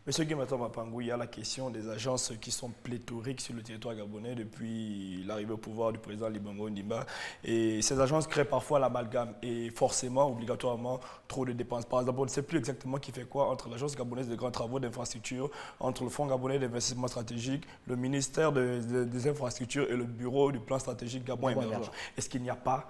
Monsieur Guimaton Mapangou, il y a la question des agences qui sont pléthoriques sur le territoire gabonais depuis l'arrivée au pouvoir du président Ali Bongo Ondimba. Et ces agences créent parfois l'amalgame et forcément, obligatoirement, trop de dépenses. Par exemple, on ne sait plus exactement qui fait quoi entre l'Agence gabonaise de grands travaux d'infrastructure, entre le Fonds gabonais d'investissement stratégique, le ministère des infrastructures et le bureau du plan stratégique Gabon émergent. Est-ce qu'il n'y a pas...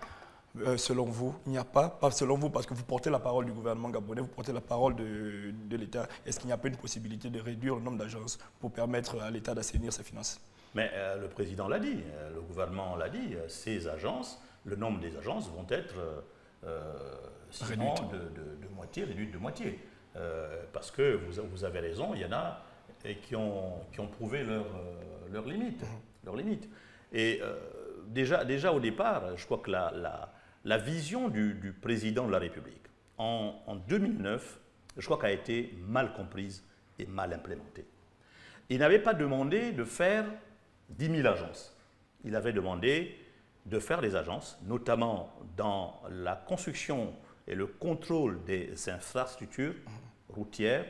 selon vous, il n'y a pas selon vous, parce que vous portez la parole du gouvernement gabonais, vous portez la parole de l'État, est-ce qu'il n'y a pas une possibilité de réduire le nombre d'agences pour permettre à l'État d'assainir ses finances? Mais le président l'a dit, le gouvernement l'a dit, ces agences, le nombre des agences vont être sinon de moitié, réduites de moitié. Parce que vous avez raison, il y en a qui ont prouvé leurs limites. Leurs limites. Et déjà au départ, je crois que la vision du président de la République, en 2009, je crois qu'elle a été mal comprise et mal implémentée. Il n'avait pas demandé de faire 10 000 agences. Il avait demandé de faire des agences, notamment dans la construction et le contrôle des infrastructures routières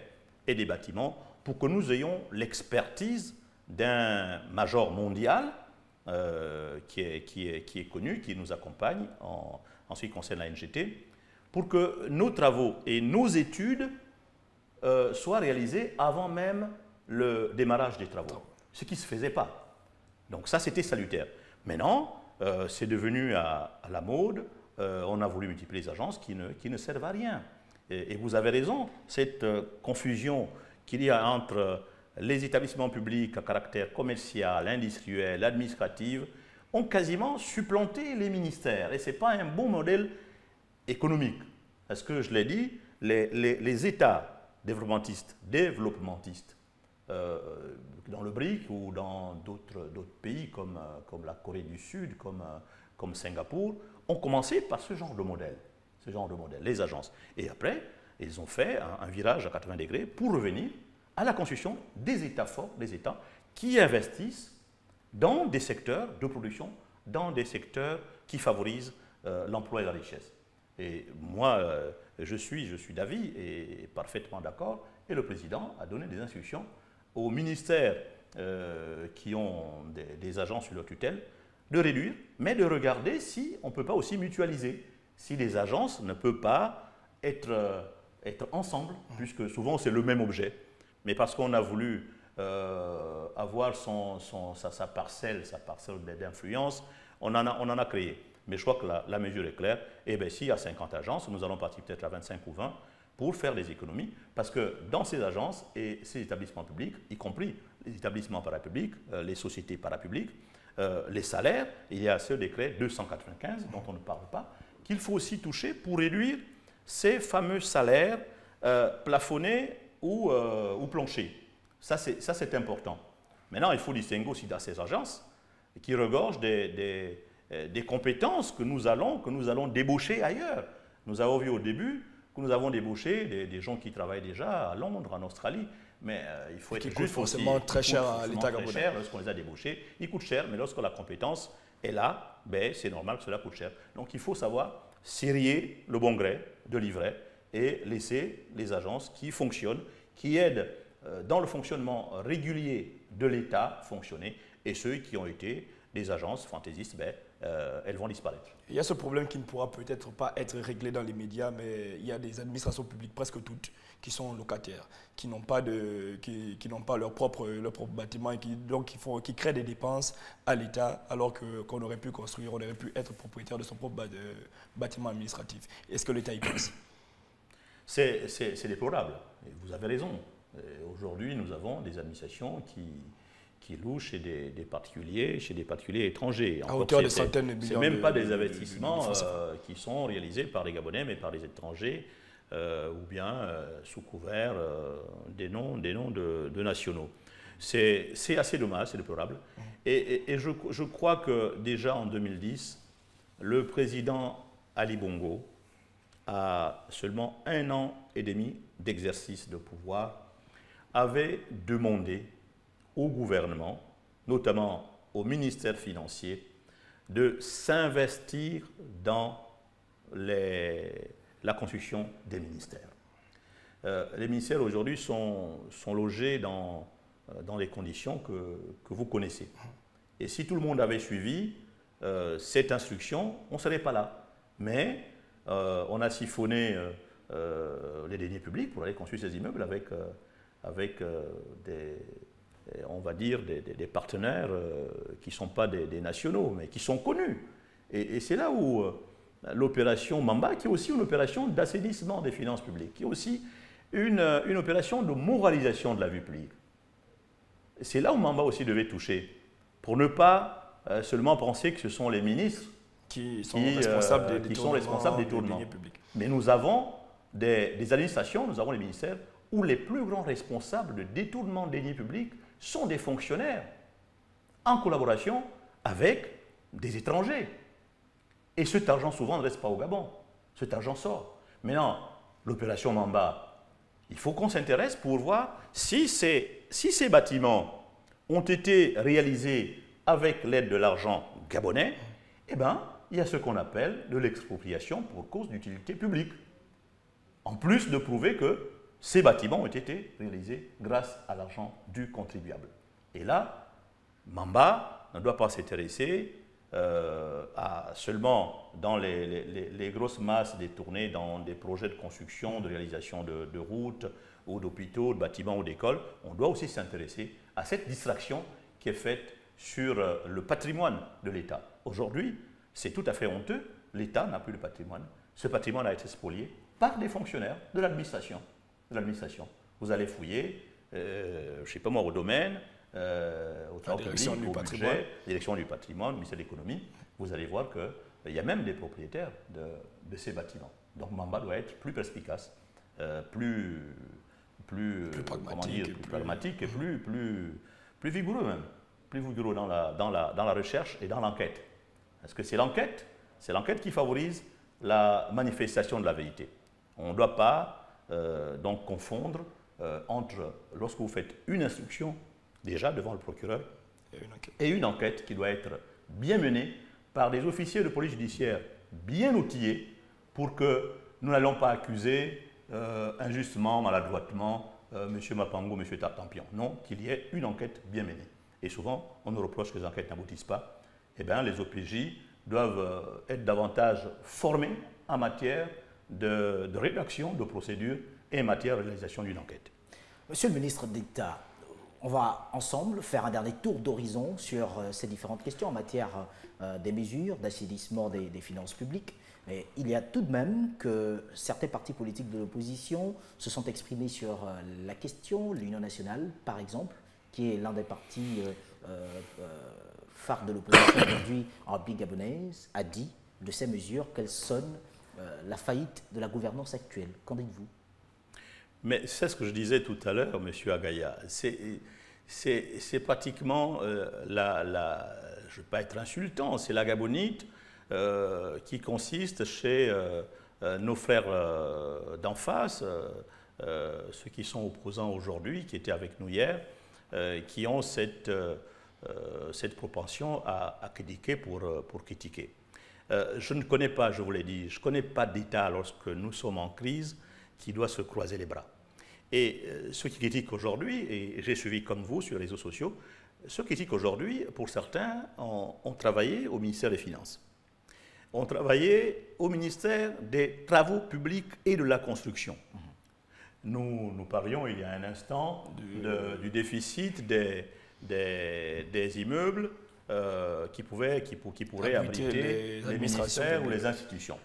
et des bâtiments, pour que nous ayons l'expertise d'un major mondial qui est connu, qui nous accompagne en ce qui concerne la NGT, pour que nos travaux et nos études soient réalisés avant même le démarrage des travaux, ce qui ne se faisait pas. Donc ça, c'était salutaire. Maintenant, c'est devenu à la mode, on a voulu multiplier les agences qui ne servent à rien. Et vous avez raison, cette confusion qu'il y a entre les établissements publics à caractère commercial, industriel, administratif, ont quasiment supplanté les ministères. Et ce n'est pas un bon modèle économique. Parce que, je l'ai dit, les États développementistes dans le BRIC ou dans d'autres pays comme la Corée du Sud, comme Singapour, ont commencé par ce genre de modèle, les agences. Et après, ils ont fait un virage à 80 degrés pour revenir à la construction des États forts, des États qui investissent dans des secteurs de production, dans des secteurs qui favorisent l'emploi et la richesse. Et moi, je suis d'avis et parfaitement d'accord, et le président a donné des instructions aux ministères qui ont des agents sous leur tutelle de réduire, mais de regarder si on ne peut pas aussi mutualiser, si les agences ne peuvent pas être ensemble, puisque souvent c'est le même objet. Mais parce qu'on a voulu avoir sa parcelle d'influence, on en a créé. Mais je crois que la mesure est claire. Et bien, s'il y a 50 agences, nous allons partir peut-être à 25 ou 20 pour faire des économies. Parce que dans ces agences et ces établissements publics, y compris les établissements parapublics, les sociétés parapubliques, les salaires, il y a ce décret 295 dont on ne parle pas, qu'il faut aussi toucher pour réduire ces fameux salaires plafonnés ou plancher. Ça, c'est important. Maintenant, il faut distinguer aussi dans ces agences qui regorgent des compétences que nous allons débaucher ailleurs. Nous avons vu au début que nous avons débauché des gens qui travaillent déjà à Londres, en Australie, mais il faut être juste coûte forcément très cher à l'État gabonais. Lorsqu'on les a débauchés, ils coûtent cher, mais lorsque la compétence est là, ben, c'est normal que cela coûte cher. Donc il faut savoir serrer le bon gré de livret et laisser les agences qui fonctionnent, qui aident dans le fonctionnement régulier de l'État fonctionner, et ceux qui ont été des agences fantaisistes, ben, elles vont disparaître. Il y a ce problème qui ne pourra peut-être pas être réglé dans les médias, mais il y a des administrations publiques, presque toutes, qui sont locataires, qui n'ont pas leur propre bâtiment et qui créent des dépenses à l'État alors qu'on aurait pu construire, on aurait pu être propriétaire de son propre bâtiment administratif. Est-ce que l'État y pense? C'est déplorable. Et vous avez raison. Aujourd'hui, nous avons des administrations qui louent chez des particuliers étrangers. À hauteur de centaines de millions. Ce n'est même pas des investissements qui sont réalisés par les Gabonais, mais par des étrangers, ou bien sous couvert des noms de nationaux. C'est assez dommage, c'est déplorable. Et je crois que déjà en 2010, le président Ali Bongo, à seulement 1 an et demi d'exercice de pouvoir, avait demandé au gouvernement, notamment au ministère financier, de s'investir dans la construction des ministères. Les ministères aujourd'hui sont logés dans les conditions que vous connaissez. Et si tout le monde avait suivi cette instruction, on ne serait pas là. Mais on a siphonné les deniers publics pour aller construire ces immeubles avec on va dire, des partenaires qui ne sont pas des nationaux, mais qui sont connus. Et c'est là où l'opération Mamba, qui est aussi une opération d'assainissement des finances publiques, qui est aussi une opération de moralisation de la vie publique. C'est là où Mamba aussi devait toucher, pour ne pas seulement penser que ce sont les ministres qui sont responsables des tournements. Mais nous avons des administrations, nous avons les ministères, où les plus grands responsables de détournement des deniers publics sont des fonctionnaires en collaboration avec des étrangers. Et cet argent souvent ne reste pas au Gabon, cet argent sort. Maintenant, l'opération Mamba, il faut qu'on s'intéresse pour voir si ces bâtiments ont été réalisés avec l'aide de l'argent gabonais, eh bien, il y a ce qu'on appelle de l'expropriation pour cause d'utilité publique. En plus de prouver que ces bâtiments ont été réalisés grâce à l'argent du contribuable. Et là, Mamba ne doit pas s'intéresser seulement dans les grosses masses détournées dans des projets de construction, de réalisation de routes ou d'hôpitaux, de bâtiments ou d'écoles. On doit aussi s'intéresser à cette distraction qui est faite sur le patrimoine de l'État. Aujourd'hui, c'est tout à fait honteux. L'État n'a plus de patrimoine. Ce patrimoine a été spolié par des fonctionnaires de l'administration. Vous allez fouiller, je ne sais pas moi, au domaine, au travail public, au budget, direction du patrimoine, au ministère de l'économie. Vous allez voir qu'il y a même des propriétaires de ces bâtiments. Donc Mamba doit être plus perspicace, plus pragmatique et plus vigoureux même. Plus vigoureux dans la recherche et dans l'enquête. Parce que c'est l'enquête qui favorise la manifestation de la vérité. On ne doit pas donc confondre entre, lorsque vous faites une instruction, déjà devant le procureur, et une enquête qui doit être bien menée par des officiers de police judiciaire bien outillés pour que nous n'allons pas accuser injustement, maladroitement, M. Mapango, M. Tartampion. Non, qu'il y ait une enquête bien menée. Et souvent, on nous reproche que les enquêtes n'aboutissent pas. Eh bien, les OPJ doivent être davantage formés en matière de rédaction de procédures et en matière de réalisation d'une enquête. Monsieur le ministre d'État, on va ensemble faire un dernier tour d'horizon sur ces différentes questions en matière des mesures d'assainissement des finances publiques. Mais il y a tout de même que certains partis politiques de l'opposition se sont exprimés sur la question. L'Union nationale, par exemple, qui est l'un des partis phares de l'opposition aujourd'hui en République gabonaise, a dit de ces mesures qu'elles sonnent la faillite de la gouvernance actuelle. Qu'en dites-vous? Mais c'est ce que je disais tout à l'heure, M. Agaya. C'est pratiquement je ne veux pas être insultant, c'est la gabonite qui consiste chez nos frères d'en face, ceux qui sont opposants aujourd'hui, qui étaient avec nous hier, qui ont cette propension à critiquer pour critiquer. Je ne connais pas, je vous l'ai dit, je ne connais pas d'État lorsque nous sommes en crise qui doit se croiser les bras. Et ceux qui critiquent aujourd'hui, et j'ai suivi comme vous sur les réseaux sociaux, ceux qui critiquent aujourd'hui, pour certains, ont travaillé au ministère des Finances, ont travaillé au ministère des Travaux publics et de la Construction. Nous parlions il y a un instant du déficit des immeubles qui pourraient abriter les ministères ou les institutions.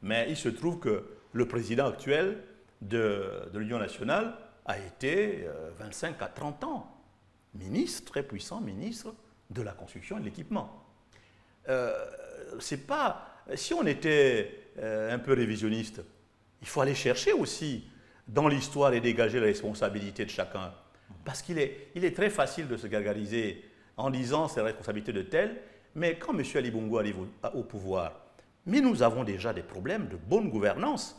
Mais il se trouve que le président actuel de l'Union nationale a été 25 à 30 ans ministre, très puissant ministre de la construction et de l'équipement. Si on était un peu révisionniste, il faut aller chercher aussi dans l'histoire et dégager la responsabilité de chacun. Parce qu'il est très facile de se gargariser en disant c'est la responsabilité de tel, mais quand M. Ali Bongo arrive au pouvoir, Mais nous avons déjà des problèmes de bonne gouvernance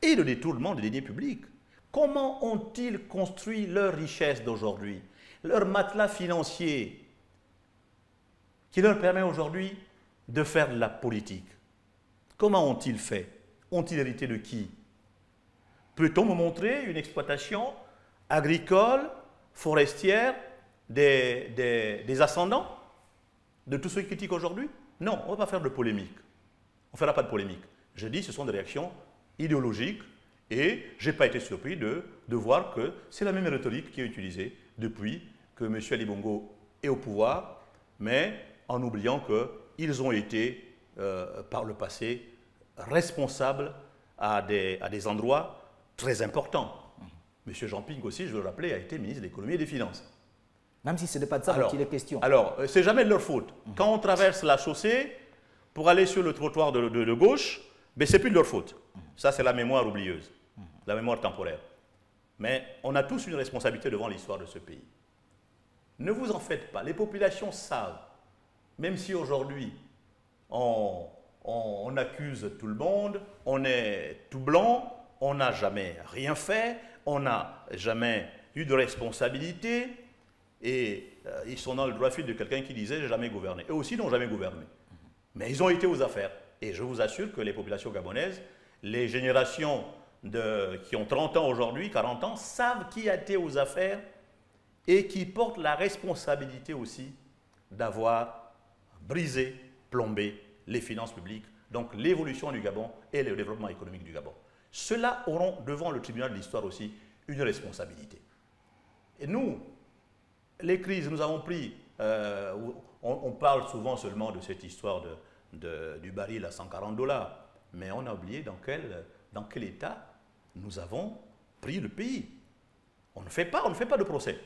et de détournement des deniers publics. Comment ont-ils construit leur richesse d'aujourd'hui, leur matelas financier qui leur permet aujourd'hui de faire de la politique? Comment ont-ils fait? Ont-ils hérité de qui? Peut-on me montrer une exploitation agricole, forestière, des ascendants de tous ceux qui critiquent aujourd'hui? Non, on ne va pas faire de polémique. On ne fera pas de polémique. Je dis que ce sont des réactions idéologiques et je n'ai pas été surpris de voir que c'est la même rhétorique qui est utilisée depuis que M. Ali Bongo est au pouvoir, mais en oubliant qu'ils ont été, par le passé, responsables à des endroits très importants. M. Jean Ping aussi, je veux le rappeler, a été ministre de l'économie et des finances. Même si ce n'est pas de ça dont il est question. Alors, c'est jamais de leur faute. Quand on traverse la chaussée pour aller sur le trottoir de gauche, ben, ce n'est plus de leur faute. Ça, c'est la mémoire oublieuse, la mémoire temporaire. Mais on a tous une responsabilité devant l'histoire de ce pays. Ne vous en faites pas. Les populations savent, même si aujourd'hui on accuse tout le monde, on est tout blanc, on n'a jamais rien fait, on n'a jamais eu de responsabilité, et ils sont dans le droit fil de quelqu'un qui disait « j'ai jamais gouverné ». Eux aussi n'ont jamais gouverné. Mais ils ont été aux affaires. Et je vous assure que les populations gabonaises, les générations qui ont 30 ans aujourd'hui, 40 ans, savent qui a été aux affaires et qui portent la responsabilité aussi d'avoir brisé, plombé les finances publiques, donc l'évolution du Gabon et le développement économique du Gabon. Ceux-là auront devant le tribunal de l'histoire aussi une responsabilité. Et nous, les crises, nous avons pris, on parle souvent seulement de cette histoire du baril à 140 $, mais on a oublié dans quel état nous avons pris le pays. On ne fait pas de procès.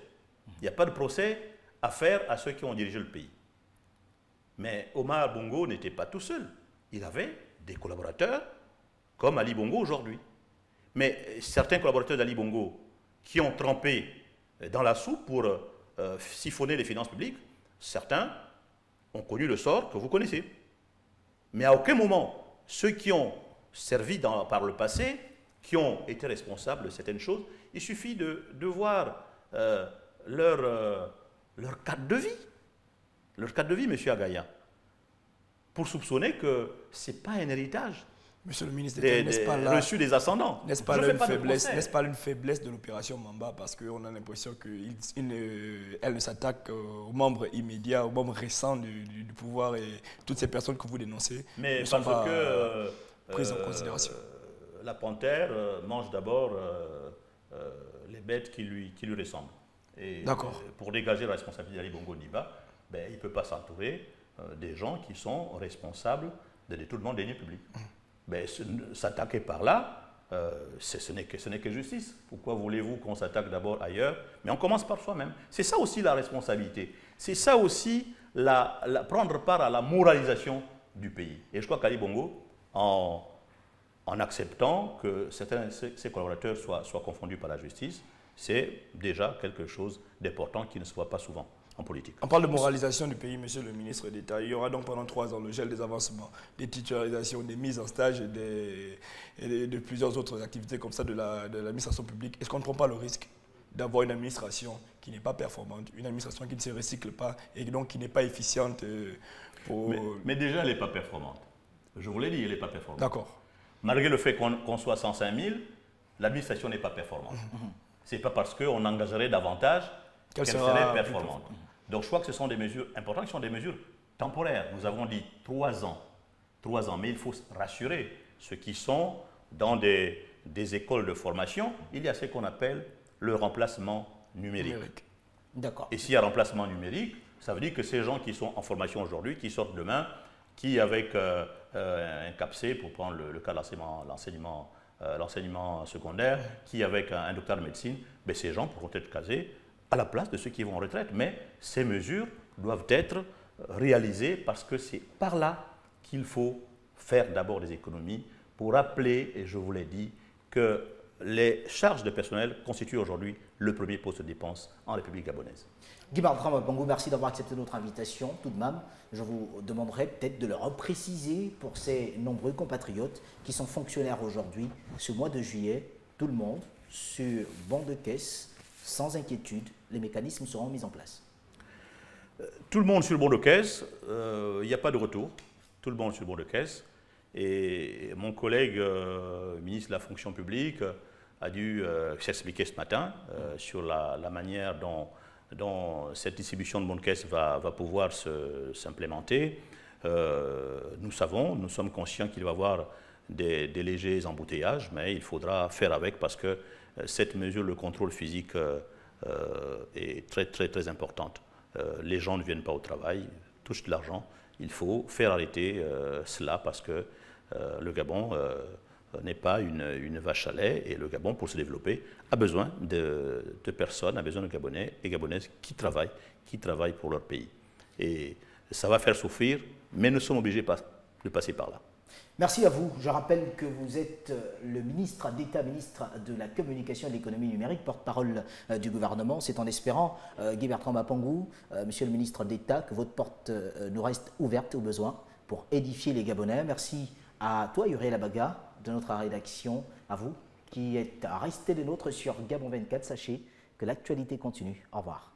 Il n'y a pas de procès à faire à ceux qui ont dirigé le pays. Mais Omar Bongo n'était pas tout seul. Il avait des collaborateurs comme Ali Bongo aujourd'hui. Mais certains collaborateurs d'Ali Bongo qui ont trempé dans la soupe pour siphonner les finances publiques, certains ont connu le sort que vous connaissez. Mais à aucun moment, ceux qui ont servi par le passé, qui ont été responsables de certaines choses, il suffit de voir leur cadre de vie. Leur cadre de vie, M. Agaya, pour soupçonner que ce n'est pas un héritage. Monsieur le ministre d'État, reçu des ascendants. N'est-ce pas une faiblesse de l'opération Mamba, parce qu'on a l'impression qu'elle ne s'attaque aux membres immédiats, aux membres récents du pouvoir, et toutes ces personnes que vous dénoncez mais ne sont parce pas que prises en considération. La panthère mange d'abord les bêtes qui lui ressemblent. Et pour dégager la responsabilité d'Ali Bongo Ondimba, ben, il ne peut pas s'entourer des gens qui sont responsables de détournement des deniers publics. Ben, s'attaquer par là, ce n'est que justice. Pourquoi voulez-vous qu'on s'attaque d'abord ailleurs? Mais on commence par soi-même. C'est ça aussi la responsabilité. C'est ça aussi prendre part à la moralisation du pays. Et je crois qu'Ali Bongo, en acceptant que certains de ses collaborateurs soient confondus par la justice, c'est déjà quelque chose d'important qui ne se voit pas souvent en politique. On parle de moralisation du pays, monsieur le ministre d'État. Il y aura donc pendant 3 ans le gel des avancements, des titularisations, des mises en stage et de plusieurs autres activités comme ça de l'administration publique. Est-ce qu'on ne prend pas le risque d'avoir une administration qui n'est pas performante, une administration qui ne se recycle pas et donc qui n'est pas efficiente mais déjà, elle n'est pas performante. Je vous l'ai dit, elle n'est pas performante. D'accord. Malgré le fait qu'on soit 105 000, l'administration n'est pas performante. Ce n'est pas parce qu'on engagerait davantage qu'elle serait performante. Donc je crois que ce sont des mesures importantes, qui sont des mesures temporaires. Nous avons dit 3 ans. 3 ans, mais il faut rassurer ceux qui sont dans des écoles de formation. Il y a ce qu'on appelle le remplacement numérique. D'accord. Et s'il y a remplacement numérique, ça veut dire que ces gens qui sont en formation aujourd'hui, qui sortent demain, qui avec un CAPC, pour prendre le cas de l'enseignement secondaire, qui avec un doctorat de médecine, ben, ces gens pourront être casés à la place de ceux qui vont en retraite. Mais ces mesures doivent être réalisées parce que c'est par là qu'il faut faire d'abord des économies pour rappeler, et je vous l'ai dit, que les charges de personnel constituent aujourd'hui le premier poste de dépense en République gabonaise. Guy-Bertrand Mapongou, merci d'avoir accepté notre invitation. Tout de même, je vous demanderai peut-être de le repréciser pour ces nombreux compatriotes qui sont fonctionnaires aujourd'hui. Ce mois de juillet, tout le monde, sur banc de caisse, sans inquiétude, les mécanismes seront mis en place. Tout le monde sur le banc de caisse, il n'y a pas de retour. Tout le monde sur le banc de caisse. Et mon collègue ministre de la fonction publique a dû s'expliquer ce matin sur la manière dont cette distribution de bons de caisse va pouvoir s'implémenter. Nous sommes conscients qu'il va y avoir des légers embouteillages, mais il faudra faire avec parce que cette mesure, le contrôle physique, est très, très, très importante. Les gens ne viennent pas au travail, touchent de l'argent. Il faut faire arrêter cela parce que le Gabon n'est pas une vache à lait et le Gabon, pour se développer, a besoin de personnes, a besoin de Gabonais et Gabonaises qui travaillent pour leur pays. Et ça va faire souffrir, mais nous sommes obligés de passer par là. Merci à vous. Je rappelle que vous êtes le ministre d'État, ministre de la Communication et de l'Économie numérique, porte-parole du gouvernement. C'est en espérant, Guy-Bertrand Mapongou, monsieur le ministre d'État, que votre porte nous reste ouverte au besoin pour édifier les Gabonais. Merci à toi, Uriel Abaga, de notre rédaction, à vous qui êtes restés des nôtres sur Gabon 24. Sachez que l'actualité continue. Au revoir.